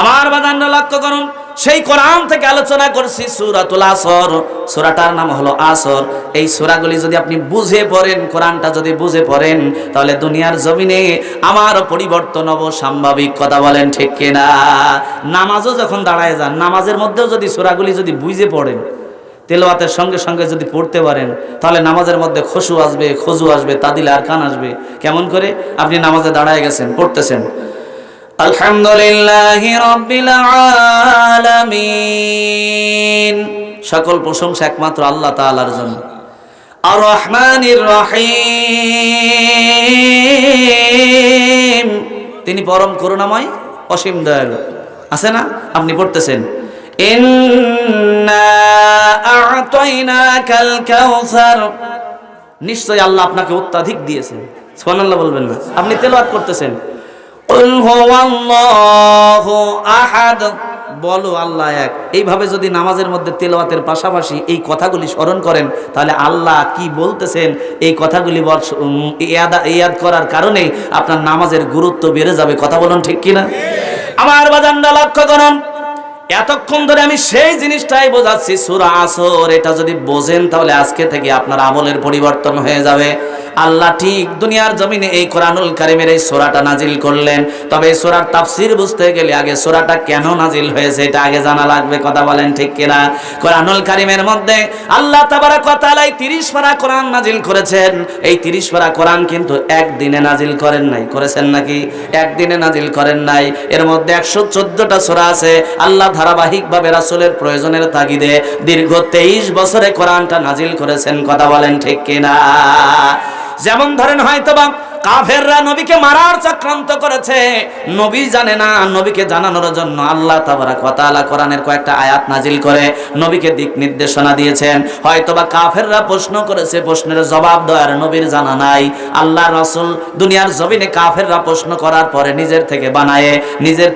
আমার বাজানরা লক্ষ্য করুন, সেই কোরআন থেকে আলোচনা করছি সূরাতুল আসর। সূরাটার নাম হলো আসর। এই সূরাগুলি যদি আপনি বুঝে পড়েন, কোরআনটা যদি বুঝে পড়েন, তাহলে দুনিয়ার জমিনে আমার পরিবর্তন অবশ্যম্ভাবিক। কথা বলেন ঠিক কিনা? নামাজও যখন দাঁড়ায় যান, নামাজের মধ্যেও যদি সূরাগুলি যদি বুঝে পড়েন, তেলাওয়াতের সঙ্গে সঙ্গে যদি পড়তে পারেন, তাহলে নামাজের মধ্যে খুশু আসবে, খুজু আসবে, তাদিল আরকান আসবে। কেমন করে? আপনি নামাজে দাঁড়ায় গেছেন, পড়তেছেন আলহামদুলিল্লাহি রাব্বিল আলামিন, সকল প্রশংসা একমাত্র আল্লাহ তাআলার জন্য। আর রহমানির রহিম, তিনি পরম করুণাময়, অসীম দয়ালু। আছে না? আপনি পড়তেছেন ইন্না আ'তাইনাকাল কাউসার, নিশ্চয় আল্লাহ আপনাকে অত্যাধিক দিয়েছেন। সুবহানাল্লাহ বলবেন না? আপনি তেলাওয়াত করতেছেন কুল হুয়াল্লাহু আহাদ, বলো আল্লাহ এক। এইভাবে যদি নামাজের মধ্যে তেলাওয়াতের পাশাপাশি এই কথাগুলি স্মরণ করেন, তাহলে আল্লাহ কি বলতেছেন এই কথাগুলি ইয়াদ করার কারণে আপনার নামাজের গুরুত্ব বেড়ে যাবে। কথা বলুন ঠিক কিনা? আমার বাজানরা লক্ষ্য করুন, এতক্ষণ ধরে আমি সেই জিনিসটাই বোঝাচ্ছি সূরা আসর। এটা যদি বোঝেন, তাহলে আজকে থেকে আপনার আমলের পরিবর্তন হয়ে যাবে। আল্লাহ ঠিক দুনিয়ার জমিনে এই কোরআনুল কারীমের এই সূরাটা নাজিল করলেন। তবে এই সূরার তাফসীর বুঝতে গেলে আগে সূরাটা কেন নাজিল হয়েছে এটা আগে জানা লাগবে। কথা বলেন ঠিক কিনা? কোরআনুল কারীমের মধ্যে আল্লাহ তাবারাক ওয়া তাআলা 30 পারা কোরআন নাজিল করেছেন। এই 30 পারা কোরআন কিন্তু একদিনে নাজিল করেন নাই। করেছেন নাকি? একদিনে নাজিল করেন নাই। এর মধ্যে 114টা সূরা আছে। আল্লাহ ধারাবাহিকভাবে রাসূলের প্রয়োজনের তাগিদে দীর্ঘ 23 বছরে কোরআনটা নাজিল করেছেন। কথা বলেন ঠিক কিনা? যেমন ধরেন হয়তোবা কাফেররা নবীকে মারার চক্রান্ত করেছে, নবী জানে না, নবীকে জানানোর জন্য আল্লাহ তাবারাক ওয়া তাআলা কোরআনের কয়েকটা আয়াত নাজিল করে নবীকে দিক নির্দেশনা দিয়েছেন। হয়তোবা কাফেররা প্রশ্ন করেছে, প্রশ্নের জবাব দেওয়ার নবীর জানা নাই। আল্লাহ রাসূল দুনিয়ার জমিনে কাফেররা প্রশ্ন করার পরে নিজের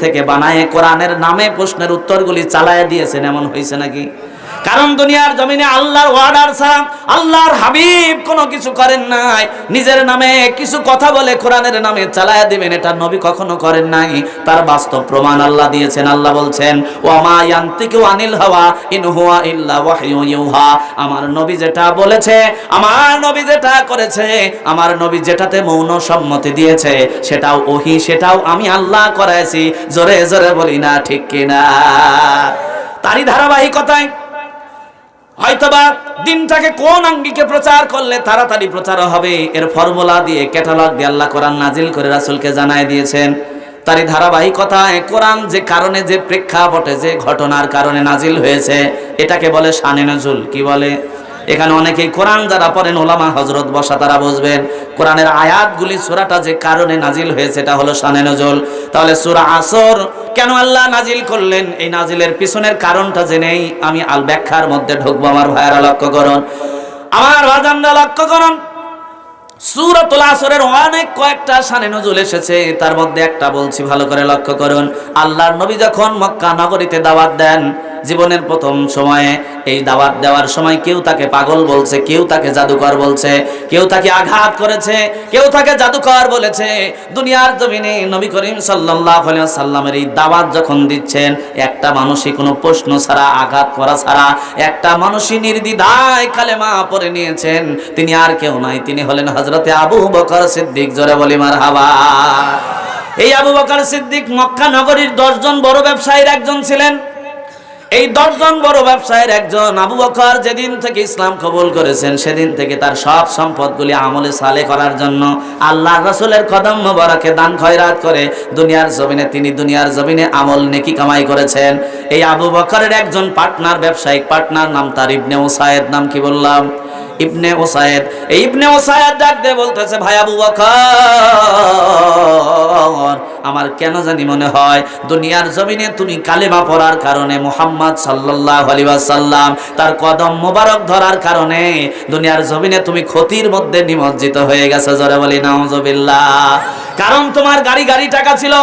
থেকে বানায়ে কোরআনের নামে প্রশ্নের উত্তরগুলি চালায় দিয়েছেন। এমন হয়েছে নাকি? কারণ দুনিয়ার জমিনে আল্লাহর অর্ডার ছাড়া আল্লাহর হাবিব কোনো কিছু করেন নাই। নিজের নামে কিছু কথা বলে কোরআনের নামে চালায়া দিবেন, এটা নবী কখনো করেন নাই। তার বাস্তব প্রমাণ আল্লাহ দিয়েছেন। আল্লাহ বলছেন ওয়া মা ইয়ান্তিকু আনিল হাওয়া ইন হুয়া ইল্লা ওয়াহয়ু ইউহা, আমার নবী যেটা বলেছে, আমার নবী যেটা করেছে, আমার নবী যেটাতে মৌন সম্মতি দিয়েছে, সেটাও ওহী, সেটাও আমি আল্লাহ করাইছি। জোরে জোরে বলি না ঠিক কিনা? তারই ধারাবাহিকতায় হয়তোবা দিনটাকে কোন আঙ্গিকে প্রচার করলে তাড়াতাড়ি প্রচার হবে, এর ফর্মুলা দিয়ে, ক্যাটালগ দিয়ে আল্লাহ কোরআন নাজিল করে রাসূলকে জানায় দিয়েছেন। তারই ধারাবাহিকতায় কোরআন যে কারণে, যে প্রেক্ষাপটে, যে ঘটনার কারণে নাজিল হয়েছে, এটাকে বলে শানে নজুল। কি বলে? এখানে অনেকেই কোরআন যারা পড়েন, ওলামা হযরত বসা, তারা বুঝবেন কোরআনের আয়াতগুলি, সূরাটা যে কারণে নাজিল হয়েছে এটা হলো শানে নজুল। তাহলে সূরা আসর কেন আল্লাহ নাজিল করলেন, এই নাজিলের পিছনের কারণটা জেনেই আমি ব্যাখ্যার মধ্যে ঢুকবো। আমার ভাইয়েরা লক্ষ্য করুন, আমার বাজানরা লক্ষ্য করুন, সূরাতুল আসরের অনেক কয়েকটা শানে নজুল এসেছে। তার মধ্যে একটা বলছি, ভালো করে লক্ষ্য করুন। আল্লাহর নবী যখন মক্কা নগরীতে দাওয়াত দেন, জীবনের প্রথম সময়ে এই দাওয়াত দেওয়ার সময় কেউ তাকে পাগল বলছে, কেউ তাকে জাদুকর বলছে, কেউ তাকে আঘাত করেছে, কেউ তাকে জাদুকর বলেছে। দুনিয়ার জমিনে নবী করিম সাল্লাল্লাহু আলাইহি ওয়াসাল্লামের এই দাওয়াত যখন দিচ্ছেন, একটা মানুষই কোনো প্রশ্ন ছাড়া, আঘাত করা ছাড়া, একটা মানুষই নির্দ্বিধায় কালেমা পড়ে নিয়েছেন। তিনি আর কেউ নাই, তিনি হলেন হযরতে আবু বকর সিদ্দিক। জোরে বলি মারহাবা। এই আবু বকর সিদ্দিক মক্কা নগরীর 10 জন বড় ব্যবসায়ীর একজন ছিলেন। এই 10 জন বড় ব্যবসায়ীর একজন আবু বকর যেদিন থেকে ইসলাম কবুল করেছেন, সেদিন থেকে তার সব সম্পদগুলি আমলে সালে করার জন্য আল্লাহর রাসূলের কদম মোবারকে দান খয়রাত করে দুনিয়ার জমিনে, তিনি দুনিয়ার জমিনে আমল নেকি কামাই করেছেন। এই আবু বকরের একজন পার্টনার, ব্যবসায়িক পার্টনার, নাম তার ইবনে উসাইদ। নাম কি বললাম? ইবনে উসাইদ। এই ইবনে উসাইদ ডাক দিয়ে বলতেছে, ভাই আবু বকর, আমার কেন জানি মনে হয় দুনিয়ার জমিনে তুমি কালেমা পড়ার কারণে, মুহাম্মদ সাল্লাল্লাহু আলাইহি ওয়াসাল্লাম তার কদম মোবারক ধরার কারণে দুনিয়ার জমিনে তুমি ক্ষতির মধ্যে নিমজ্জিত হয়ে গেছে। জোরে বলি নাউজুবিল্লাহ। কারণ তোমার গাড়ি টাকা ছিল,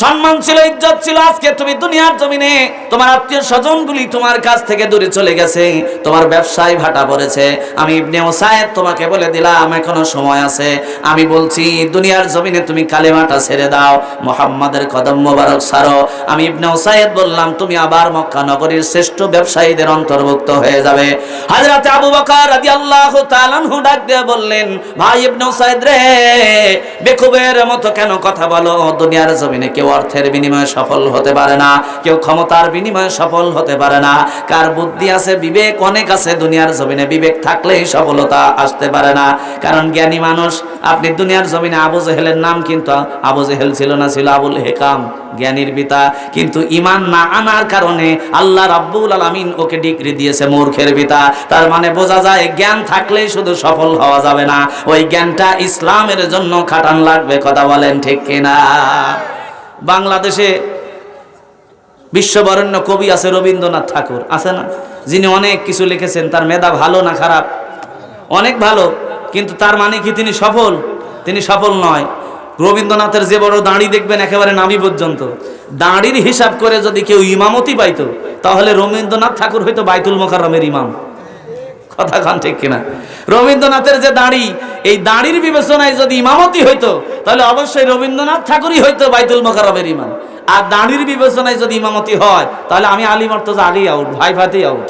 সম্মান ছিল, ইজ্জত ছিল। আজকে তুমি দুনিয়ার জমিনে তোমার আত্মীয় স্বজনগুলি তোমার কাছ থেকে দূরে চলে গেছে, তোমার ব্যবসায় ভাটা পড়েছে। আমি ইবনে উসাইদ তোমাকে বলে দিলাম এখনো সময় আছে। আমি বলছি দুনিয়ার জমিনে তুমি কালেমাটা ছেড়ে দাও, মুহাম্মাদের কদম মোবারক ছাড়ো। আমি ইবনে উসাইদ বললাম তুমি আবার মক্কা নগরীর শ্রেষ্ঠ ব্যবসায়ীদের অন্তর্ভুক্ত হয়ে যাবে। হযরত আবু বকর রাদিয়াল্লাহু তাআলা আনহু ডাক দিয়ে বললেন, ভাই ইবনে উসাইদ রে, বেকুবের মতো কেন কথা বলো? দুনিয়ার জমিনে কেউ অর্থের বিনিময়ে সফল হতে পারে না, কেউ ক্ষমতার বিনিময়ে সফল হতে পারে না। কার বুদ্ধি আছে, বিবেক অনেক আছে, দুনিয়ার জমিনে বিবেক থাকলেই সফলতা আসতে পারে না। কারণ জ্ঞানী মানুষ, আপনি দুনিয়ার জমিনে আবু জেহেলের নাম কিন্তু আবু জেহেল ছিল না, ছিল আবুল হেকাম, জ্ঞানীর পিতা। কিন্তু ঈমান না আনার কারণে আল্লাহ রাব্বুল আলামিন ওকে ডিগ্রি দিয়েছে মূর্খের পিতা। তার মানে বোঝা যায় জ্ঞান থাকলেই শুধু সফল হওয়া যাবে না, ওই জ্ঞানটা ইসলামের জন্য খাটান লাগবে। কথা বলেন ঠিক কিনা? বাংলাদেশে বিশ্ববরেণ্য কবি আছে রবীন্দ্রনাথ ঠাকুর, আছে না? যিনি অনেক কিছু লিখেছেন। তার মেধা ভালো না খারাপ? অনেক ভালো। কিন্তু তার মানে কি তিনি সফল? তিনি সফল নয়। রবীন্দ্রনাথের যে বড় দাড়ি দেখবেন একেবারে নাভি পর্যন্ত, দাড়ির হিসাব করে যদি কেউ ইমামতি পাইতো তাহলে রবীন্দ্রনাথ ঠাকুর হয়তো বাইতুল মোকাররমের ইমাম। কথা কান ঠিক কিনা? রবীন্দ্রনাথের যে দাড়ি, এই দাড়ির বিবেচনায় যদি ইমামতি হইতো তাহলে অবশ্যই রবীন্দ্রনাথ ঠাকুরই হইতো বাইতুল মোকাররমের ইমাম। আর দাড়ির বিবেচনায় যদি ইমামতি হয় তাহলে আমি আলী মর্তজা আলী আউট, ভাই ফাতি আউট।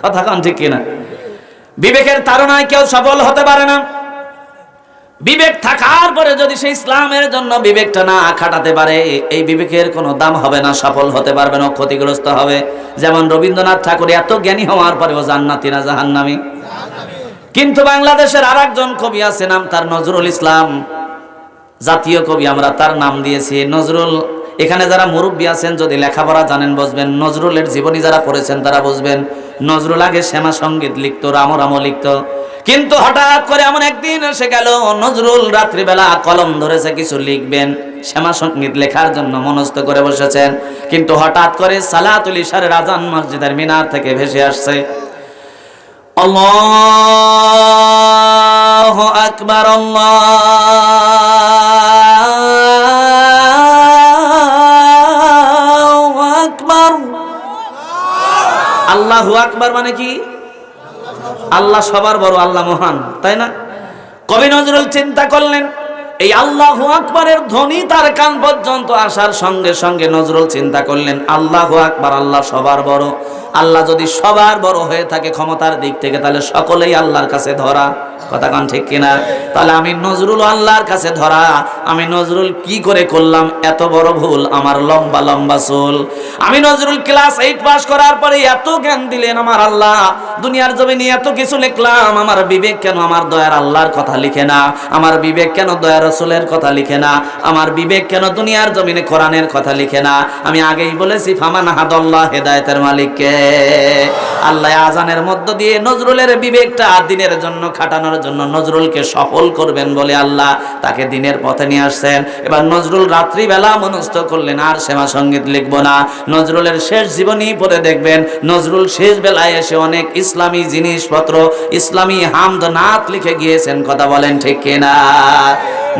কথা কান ঠিক কিনা? বিবেকের তাড়নায় কেউ সফল হতে পারে না। বিবেক থাকার পরে যদি সে ইসলামের জন্য বিবেকটা না খাটাতে পারে, এই বিবেকের কোনো দাম হবে না, সফল হতে পারবে না, ক্ষতিগ্রস্ত হবে। যেমন রবীন্দ্রনাথ ঠাকুর এত জ্ঞানী হওয়ার পরেও জান্নাতি না জাহান্নামী। কিন্তু বাংলাদেশের আরেকজন কবি আছে, নাম তার নজরুল ইসলাম, জাতীয় কবি আমরা তার নাম দিয়েছি নজরুল। এখানে যারা মুরব্বী আছেন, যদি লেখাপড়া জানেন বুঝবেন, নজরুলের জীবনী যারা পড়েছেন তারা বুঝবেন। নজরুল আগে শ্যামা সঙ্গীত লিখতো, রাম লিখতো। কিন্তু হঠাৎ করে এমন একদিন এসে গেল, নজরুল রাত্রিবেলা কলম ধরেছে কিছু লিখবেন, শ্যামা সঙ্গীত লেখার জন্য মনস্থ করে বসেছেন। কিন্তু হঠাৎ করে সালাতুল ইশারের আযান মসজিদের মিনার থেকে ভেসে আসছে, আল্লাহু আকবার, আল্লাহু আকবার। আল্লাহু আকবার মানে কি? আল্লাহ সবার বড়, আল্লাহ মহান, তাই না? কবি নজরুল চিন্তা করলেন, এই আল্লাহু আকবারের ধ্বনি তার কান পর্যন্ত আসার সঙ্গে সঙ্গে নজরুল চিন্তা করলেন, আল্লাহু আকবার, আল্লাহ সবার বড়। আল্লাহ যদি সবার বড় হয়ে থাকে ক্ষমতার দিক থেকে, তাহলে সকলেই আল্লাহর কাছে ধরা। কথা কান ঠিক কিনা? তাহলে আমি নজরুল আল্লাহর কাছে ধরা। আমি নজরুল কি করে করলাম এত বড় ভুল? আমার লম্বা লম্বা চুল। আমি নজরুল ক্লাস 8 পাস করার পরে এত জ্ঞান দিলেন আমার আল্লাহ, দুনিয়ার জমিনে এত কিছু লিখলাম, আমার বিবেক কেন আমার দয়ার আল্লাহর কথা লিখে না? আমার বিবেক কেন দয়ার রাসূলের কথা লিখে না? আমার বিবেক কেন দুনিয়ার জমিনে কোরআনের কথা লিখে না? আমি আগেই বলেছি, ফামান হাদাল্লাহ, হেদায়েতের মালিককে আল্লাহ। আজানের মধ্য দিয়ে নজরুলের বিবেকটা দিনের জন্য খাটানোর জন্য নজরুলকে সফল করবেন বলে আল্লাহ তাকে দিনের পথে নিয়ে আসছেন। এবার নজরুল রাত্রিবেলা মনস্থ করলেন, আর শ্যামা সঙ্গীত লিখবো না। নজরুলের শেষ জীবনী পড়ে দেখবেন, নজরুল শেষ বেলায় এসে অনেক ইসলামী জিনিসপত্র, ইসলামী হামদ নাত লিখে গিয়েছেন। কথা বলেন ঠিক কিনা?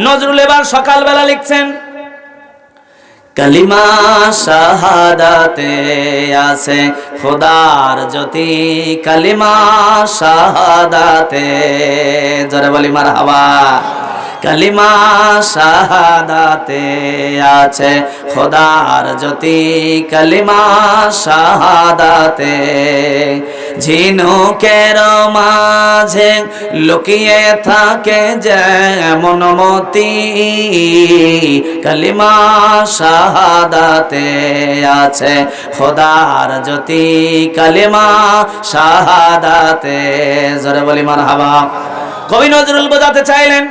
নজরুল এবার সকালবেলা লিখছেন, কালিমা শাহাদাতে আছে খোদার জ্যোতি, কালিমা শাহাদাতে, জোরে বলি মারহাবা। কালিমা শাহাদাতে আছে খোদার জ্যোতি, কালিমা শাহাদাতে ঝিনুকের মাঝে লুকিয়ে থাকে যেমন মতি, কালিমা শাহাদাতে আছে খোদার জ্যোতি, কালিমা শাহাদাতে, জোরে বলি মারহাবা। কবি নজরুল বোঝাতে চাইলেন,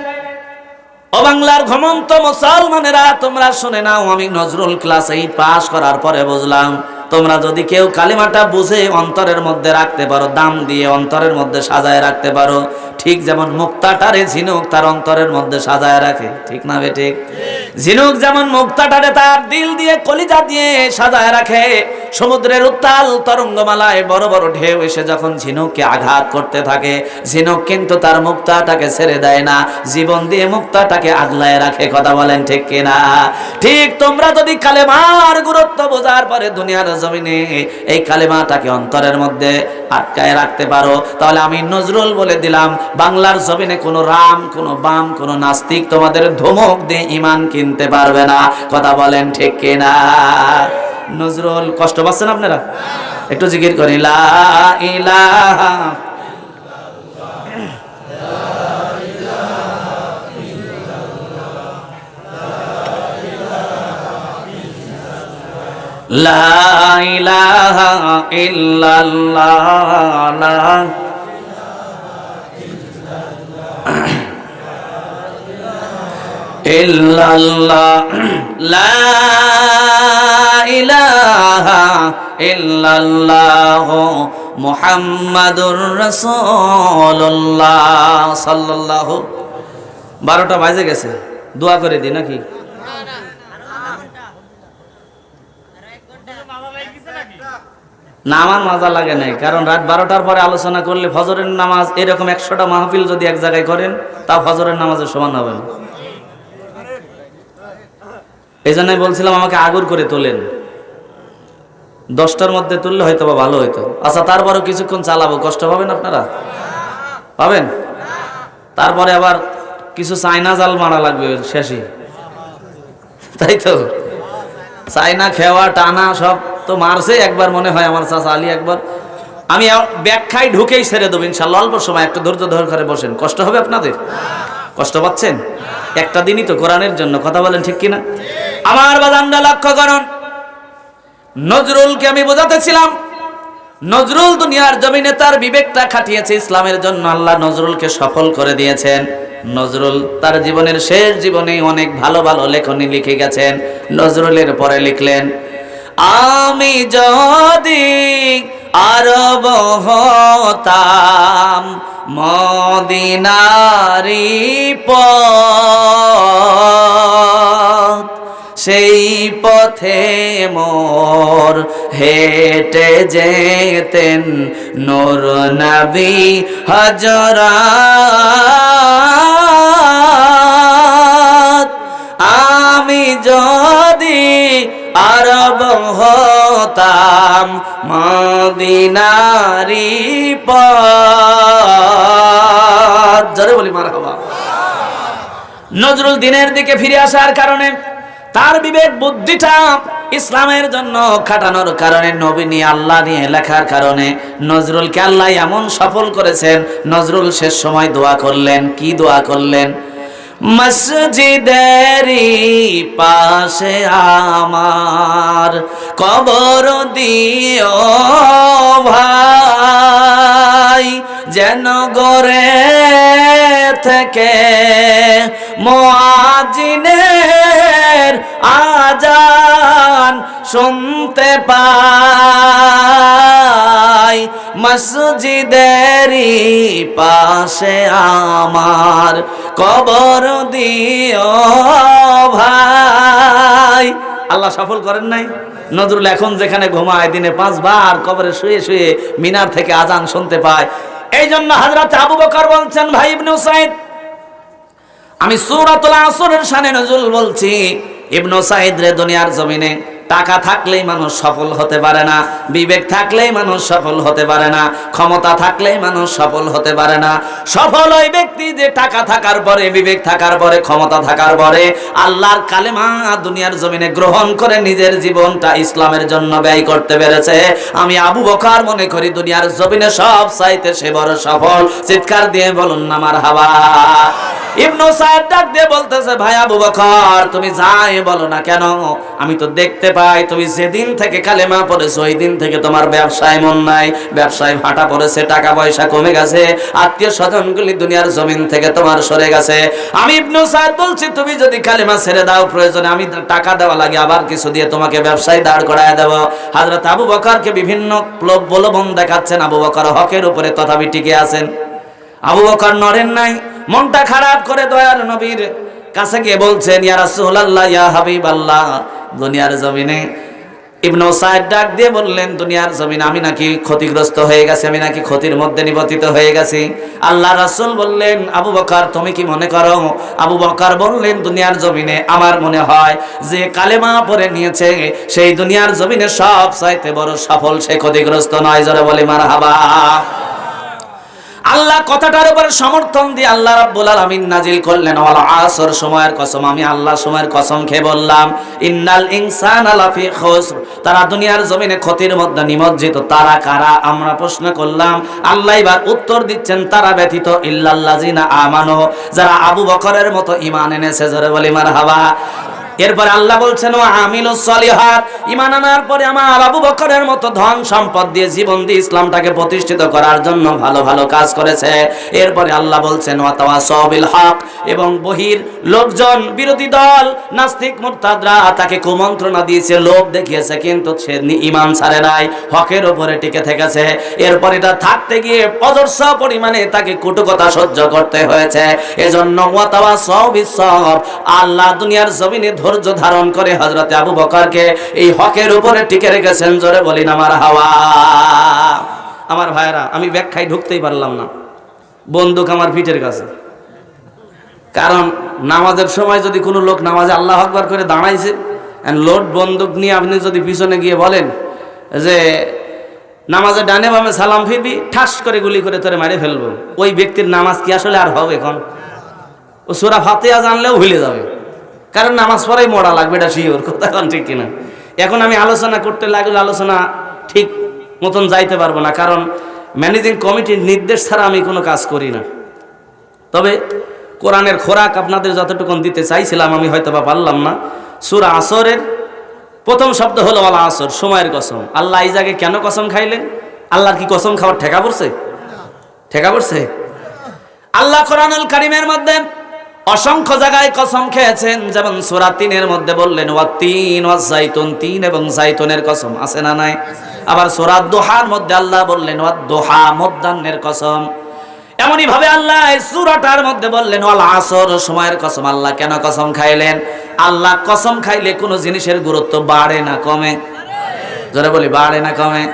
ও বাংলার ঘমন্ত মুসলমানেরা, তোমরা শুনে নাও, আমি নজরুল ক্লাস 8 পাস করার পরে বুঝলাম, তোমরা যদি কেউ কালিমাটা বুঝে অন্তরের মধ্যে রাখতে পারো, দাম দিয়ে অন্তরের মধ্যে সাজায় রাখতে পারো, ঠিক যেমন মুক্তাটারে ঝিনুক তার অন্তরের মধ্যে সাজায় রাখে, ঠিক না বে ঠিক? ঝিনুক যেমন মুক্তাটারে তার দিল দিয়ে কলিজা দিয়ে সাজায় রাখে, সমুদ্রের উত্তাল তরঙ্গমালায় বড় বড় ঢেউ এসে যখন ঝিনুককে আঘাত করতে থাকে, ঝিনুক কিন্তু তার মুক্তাটাকে ছেড়ে দেয় না, জীবন দিয়ে মুক্তাটাকে আগলায় রাখে। কথা বলেন ঠিক কিনা? ঠিক তোমরা যদি কালেমার গুরুত্ব বোঝার পরে দুনিয়ার জমিনে এই কালেমাটাকে অন্তরের মধ্যে আটকায় রাখতে পারো, তাহলে আমি নজরুল বলে দিলাম, বাংলার জমিনে কোনো রাম, কোনো বাম, কোনো নাস্তিক তোমাদের ধমক দিয়ে ঈমান কিনতে পারবে না। কথা বলেন ঠিক কিনা? নজরুল, কষ্ট পাচ্ছেন আপনারা? একটু জিকির করি, লা ইলাহা লা ইলাহা ইল্লাল্লাহ ইল্লাল্লাহ লা ইলাহা ইল্লাল্লাহ মুহাম্মাদুর রাসূলুল্লাহ সাল্লাল্লাহু। 12টা বাজে গেছে, দোয়া করে দিই নাকি? না, আমার মজা লাগে নাই, কারণ রাত 12টার পরে আলোচনা করলে ফজরের নামাজ, এরকম 100টা মাহফিল যদি এক জায়গায় করেন তা ফজরের নামাজের সমান হবে না। এই জন্যই বলছিলাম আমাকে আগুর করে তোলেন, 10টার মধ্যে তুললে হয়তো বা ভালো হইতো। আচ্ছা, তারপরেও কিছুক্ষণ চালাবো, কষ্ট পাবেন আপনারা? পাবেন? তারপরে আবার কিছু চাইনা জাল মারা লাগবে শেষে, তাই তো? চাইনা খেওয়া টানা সব তো মারছে একবার, মনে হয় আমার চাচা আলী একবার। আমি ব্যাখ্যায় ঢুকেই ছেড়ে দেবো ইনশাল্লাহ, অল্প সময়, একটু ধৈর্য ধরে করে বসেন। কষ্ট হবে আপনাদের? কষ্ট পাচ্ছেন? একটা দিনই তো কোরআনের জন্য। কথা বলেন ঠিক কিনা? আমার বাজানরা লক্ষ্য করুন, নজরুলকে আমি বোঝাতেছিলাম, নজরুল দুনিয়ার জমিনে তার বিবেকটা খাটিয়েছে ইসলামের জন্য। আল্লাহ নজরুলকে সফল করে দিয়েছেন। নজরুল তার জীবনের শেষ জীবনে অনেক ভালো ভালো লেখনী লিখে গেছেন। নজরুলের পরে লিখলেন, আমি যদি আরব হতাম মদিনারি পথ, সেই পথে মোর হেঁটে যেতেন নূর নবী হযরত। আমি যদি আরব হতাম মদিনারি পথ। জোরে বলি মারহাবা। নজরুল দিনের দিকে ফিরে আসার কারণে, তার বিবেক বুদ্ধিটা ইসলামের জন্য খাটানোর কারণে, নবী নিয়ে আল্লাহ নিয়ে লেখার কারণে নজরুলকে আল্লাহ এমন সফল করেছেন। নজরুল শেষ সময় দোয়া করলেন। কি দোয়া করলেন? মসজিদেরই পাশে আমার কবর দিও ভাই, যেন গরে থেকে মুয়াজ্জিনের আজান শুনতে পাই। মসজিদেরই পাশে আমার কবর দিও ভাই। আল্লাহ সফল করেন নাই? নজরুল এখন যেখানে ঘুমায়, দিনে 5 বার কবরে শুয়ে শুয়ে মিনার থেকে আজান শুনতে পায়। এই জন্য হযরত আবু বকর বলছেন, ভাই ইবনে উসাইদ, আমি সূরাতুল আসরের শানে নজরুল বলছি, ইবনে উসাইদ রে, দুনিয়ার জমিনে টাকা থাকলেই মানুষ সফল হতে পারে না, বিবেক থাকলেই মানুষ সফল হতে পারে না, ক্ষমতা থাকলেই মানুষ সফল হতে পারে না। সফল ওই ব্যক্তি যে টাকা থাকার পরে, বিবেক থাকার পরে, ক্ষমতা থাকার পরে আল্লাহর কালেমা দুনিয়ার জমিনে গ্রহণ করে নিজের জীবনটা ইসলামের জন্য ব্যয় করতে পেরেছে। আমি আবু বকর মনে করি দুনিয়ার জমিনে সব চাইতে সে বড় সফল। চিৎকার দিয়ে বলুন না মারহাবা। ইবনে সাইদ ডাক দিয়ে বলতেছে, ভাই আবু বকর, তুমি যাই বলো না কেন, আমি তো দেখতে পাই তুমি যেদিন থেকে কালেমা পড়েছো ওই দিন থেকে তোমার ব্যবসায় মন নাই, ব্যবসায় ভাটা পড়েছে, টাকা পয়সা কমে গেছে, আত্মীয় স্বজনগুলি দুনিয়ার জমিন থেকে তোমার সরে গেছে। আমি ইবনে সাইদ বলছি, তুমি যদি কালেমা ছেড়ে দাও, প্রয়োজনে আমি টাকা দেওয়া লাগে আবার কিছু দিয়ে তোমাকে ব্যবসায় দাঁড় করায় দেব। হযরত আবু বকরকে বিভিন্ন প্রলোভন দেখাচ্ছেন। আবু বকর হকের উপরে তথাপি টিকে আছেন। আবু বকর নড়েন নাই, মনটা খারাপ করে দয়ার নবীর কাছে গিয়ে বলছেন, ইয়া রাসূলুল্লাহ, ইয়া হাবিবাল্লাহ, দুনিয়ার জমিনে ইবনে সাইদ ডাক দিয়ে বললেন, দুনিয়ার জমিন আমি নাকি ক্ষতিগ্রস্ত হয়ে গেছি, আমি নাকি ক্ষতির মধ্যে নিপতিত হয়ে গেছি। আল্লাহ রাসূল বললেন, আবু বকর তুমি কি মনে করো? আবু বকর বললেন, দুনিয়ার জমিনে আমার মনে হয় যে কালেমা পড়ে নিয়েছে সেই দুনিয়ার জমিনে সব চাইতে বড় সফল, সে ক্ষতিগ্রস্ত নয়। জোরে বলি মারহাবা। আল্লাহ কথাটার উপর সমর্থন দিয়ে আল্লাহ রাব্বুল আলামিন নাজিল করলেন, ওয়াল আসর, সময়ের কসম, আমি আল্লাহ সময়ের কসম খেয়ে বললাম, ইন্নাল ইনসানা লাফি খুসর, তারা দুনিয়ার জমিনে ক্ষতির মধ্যে নিমজ্জিত। তারা কারা? আমরা প্রশ্ন করলাম। আল্লাহ এবার উত্তর দিচ্ছেন, তারা ব্যতীত ইল্লাল্লাযিনা আমানু, যারা আবু বকরের মতো ঈমান এনেছে। জোরে বলি মারহাবা। এরপরে আল্লাহ বলছেন, ও আমিলুস সলিহাত, ঈমান আনার পরে আমার আবু বকরের মতো ধন সম্পদ দিয়ে জীবন দিয়ে ইসলামটাকে প্রতিষ্ঠিত করার জন্য ভালো ভালো কাজ করেছে। এরপরে আল্লাহ বলছেন, ওয়া তাওয়াসাউ বিল হক, এবং বহির লোকজন, বিরোধী দল, নাস্তিক মুরতাদরা তাকে কুমন্ত্রণা দিয়েছে, লোভ দেখিয়েছে, কিন্তু সে ঈমান ছাড়ে নাই, হকের উপরে টিকে থেকেছে। এরপর এটা থাকতে গিয়ে অজস্র পরিমাণে তাকে কটু কথা সহ্য করতে হয়েছে। এজন্য ওয়া তাওয়াসাউ বিস সবর, আল্লাহ দুনিয়ার জমিনে ধৈর্য ধারণ করে হযরতে আবু বকরকে এই হকের উপরে টিকে রেখেছেন। জোরে বলি না মারহাবা। আমার ভাইরা, আমি ব্যাখ্যায় ঢুকতেই পারলাম না, বন্দুক আমার পিঠের কাছে। কারণ নামাজের সময় যদি কোনো লোক নামাজে আল্লাহু আকবার করে দাঁড়াইছে, লোড বন্দুক নিয়ে আপনি যদি পিছনে গিয়ে বলেন যে নামাজে ডানে বামে সালাম ফিরবি, ঠাস করে গুলি করে তোরে মারে ফেলবো, ওই ব্যক্তির নামাজ কি আসলে আর হবে? এখন ও সূরা ফাতিহা জানলেও ভুলে যাবে, কারণ নামাজ পড়াই মরা লাগবে, এটা শিওর কথা। এখন ঠিক কিনা? এখন আমি আলোচনা করতে লাগলে আলোচনা ঠিক মতন যাইতে পারবো না, কারণ ম্যানেজিং কমিটির নির্দেশ ছাড়া আমি কোনো কাজ করি না। তবে কোরআনের খোরাক আপনাদের যতটুকু দিতে চাইছিলাম আমি হয়তো বা পারলাম না। সূরা আসরের প্রথম শব্দ হলো ওয়াল আসর, সময়ের কসম। আল্লাহ এই জায়গায় কেন কসম খাইলেন? আল্লাহর কি কসম খাওয়ার ঠেকা পড়ছে? ঠেকা পড়ছে? আল্লাহ কোরআনুল কারীমের মধ্যে অসংখ্য জায়গায় কসম খেয়েছেন, যেমন সূরা ৩-এর মধ্যে বললেন ওয়াত-তিন ওয়াজ-যাইতুন, তিন এবং যাইতুনের কসম, আছে না নাই? আবার সূরা দুহার মধ্যে আল্লাহ বললেন ওয়াদ-দুহা, মধ্যাহ্নের কসম। এমনই ভাবে আল্লাহ এই সূরাটার মধ্যে বললেন ওয়াল আসর, সময়ের কসম। আল্লাহ কেন কসম খাইলেন? আল্লাহ কসম খাইলে কোনো জিনিসের গুরুত্ব বাড়ে না কমে? জোরে বলি, বাড়ে না কমে?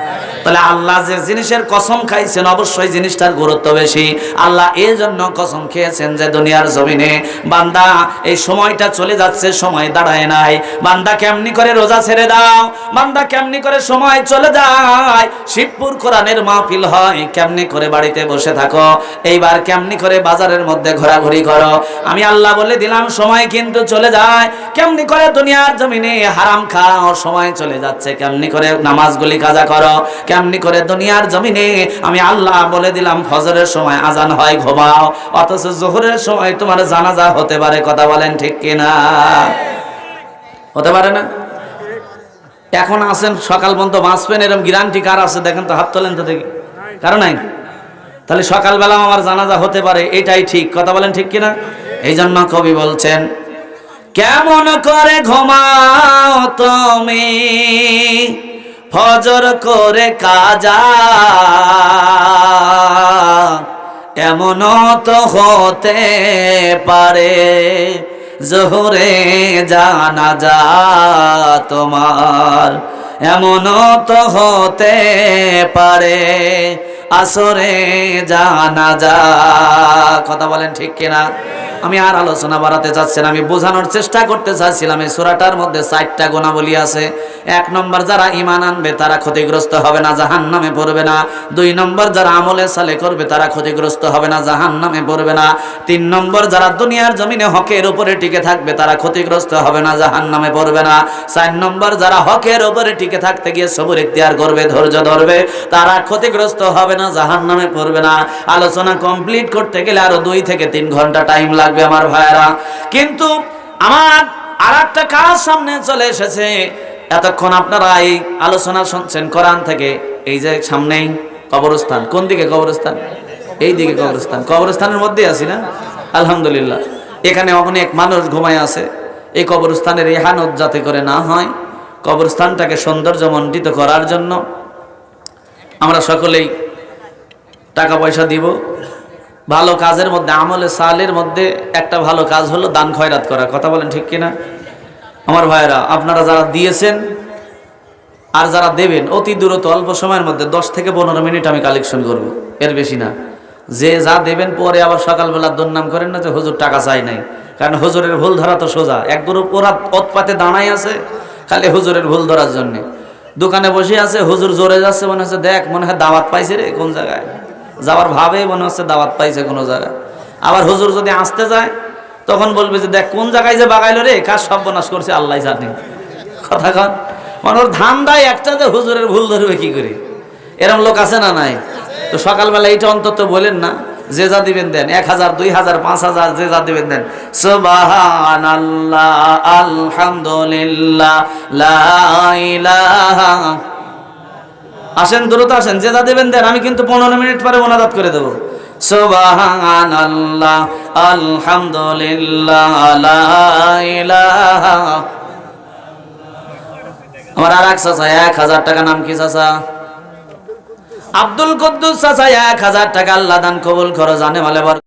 তাহলে আল্লাহ যে জিনিসের কসম খাইছেন অবশ্যই জিনিসটার গুরুত্ব বেশি। আল্লাহ এই জন্য কসম খেয়েছেন যে দুনিয়ার জমিনে বান্দা এই সময়টা চলে যাচ্ছে, সময় দাঁড়ায় নাই। বান্দা কেমনি করে রোজা ছেড়ে দাও, বান্দা কেমনি করে সময় চলে যায়। শিবপুর কোরআনের মাহফিল হয়, কেমনি করে বাড়িতে বসে থাকো, এইবার কেমনি করে বাজারের মধ্যে ঘোরাঘুরি করো। আমি আল্লাহ বলে দিলাম সময় কিন্তু চলে যায়। কেমনি করে দুনিয়ার জমিনে হারাম খাও, সময় চলে যাচ্ছে। কেমনি করে নামাজগুলি কাজা করো, কেমনি করে দুনিয়ার জমিনে আমি আল্লাহ বলে দিলাম ফজরের সময় আজান হয়, ঘুমাও, অথচ জোহরের সময় তোমার জানাজা হতে পারে। কথা বলেন ঠিক কিনা? হতে পারে না? এখন আছেন সকাল পর্যন্ত বাঁচবেন, এরকম গ্যারান্টি কার আছে? দেখেন তো, হাত তোলেন তো দেখি। কারণ নাই? তাহলে সকালবেলা আমার জানাজা হতে পারে, এটাই ঠিক। কথা বলেন ঠিক কিনা? এই জন্য কবি বলছেন, কেমন করে ঘুমাও তুমি ফজর করে কাজা, এমনও তো হতে পারে জোহরে জানাজা তোমার, এমনও তো হতে পারে আসরে জানাজা। কথা বলেন ঠিক কিনা? আমি আর আলোচনা বাড়াতে চাচ্ছি না, আমি বোঝানোর চেষ্টা করতে চাচ্ছিলাম এই সূরাটার মধ্যে 4টা গুণাবলী আছে। 1 নম্বর, যারা ঈমান আনবে তারা ক্ষতিগ্রস্ত হবে না, জাহান্নামে পড়বে না। 2 নম্বর, যারা আমলে সালেহ করবে তারা ক্ষতিগ্রস্ত হবে না, জাহান্নামে পড়বে না। 3 নম্বর, যারা দুনিয়ার জমিনে হকের উপরে টিকে থাকবে তারা ক্ষতিগ্রস্ত হবে না, জাহান্নামে পড়বে না। 4 নম্বর, যারা হকের উপরে টিকে থাকতে গিয়ে সবর ইখতিয়ার করবে, ধৈর্য ধরবে, তারা ক্ষতিগ্রস্ত হবে না, জাহান্নামে পড়বে না। আলোচনা কমপ্লিট করতে গেলে আরো 2 থেকে 3 ঘন্টা টাইম লাগবে আমার ভাইয়েরা। কিন্তু আমার আরেকটা কাজ সামনে চলে এসেছে। এতক্ষণ আপনারা এই আলোচনা শুনছেন কোরআন থেকে। এই যে সামনেই কবরস্থান, কোন দিকে কবরস্থান? এই দিকে কবরস্থান। কবরস্থানের মধ্যে আছি না? আলহামদুলিল্লাহ। এখানে অনেক মানুষ ঘুমায় আছে। এই কবরস্থানের ইহানত যাতে করে না হয়, কবরস্থানটাকে সৌন্দর্যমণ্ডিত করার জন্য আমরা সকলেই টাকা পয়সা দিব। ভালো কাজের মধ্যে, আমলে সালের মধ্যে একটা ভালো কাজ হলো দান খয়রাত করা। কথা বলেন ঠিক কিনা? আমার ভাইয়েরা, আপনারা যারা দিয়েছেন আর যারা দেবেন অতি দ্রুত অল্প সময়ের মধ্যে 10 থেকে 15 মিনিট আমি কালেকশন করব, এর বেশি না। যে যা দেবেন পরে আবার সকালবেলা দুর্নাম করেন না যে হুজুর টাকা চাই নাই, কারণ হুজুরের ভুল ধরা তো সোজা। এক গ্রুপ ওরা অতপাতে দাঁড়াই আছে খালি হুজুরের ভুল ধরার জন্য। দোকানে বসে আছে, হুজুর জোরে যাচ্ছে, মনে হচ্ছে দেখ মনে হয় দাওয়াত পাইছে রে কোন জায়গায়, যাওয়ার ভাবে মনে হচ্ছে দাওয়াত পাইছে কোনো জায়গায়। আবার হুজুর যদি আসতে যায় তখন বলবে যে দেখ কোন জায়গায় যে বাগাইলো রে, কাজ সর্বনাশ করছে আল্লাহ জানে। কথা কন, মানে ওর ধান্দায় একটা যে হুজুরের ভুল ধরবে কি করে, এরকম লোক আছে না নাই? তো সকালবেলা এইটা অন্তত বলেন না, যে যা দিবেন দেন, 1000 2000 5000 যে যা দিবেন দেন। সুবহানাল্লাহ আলহামদুলিল্লাহ লা ইলাহা। আসেন দ্রুত আসেন, যে যা দিবেন দেন, আমি কিন্তু 15 মিনিট পরে মোনাজাত করে দেব। সুবহানাল্লাহ আলহামদুলিল্লাহ লা ইলাহা। আমার আর এক চাচা 1000 টাকা, নাম কি চাচা? আব্দুল কুদ্দুস চাচা 1000 টাকা, আল্লাহ দান কবুল করো, জানে ভালো।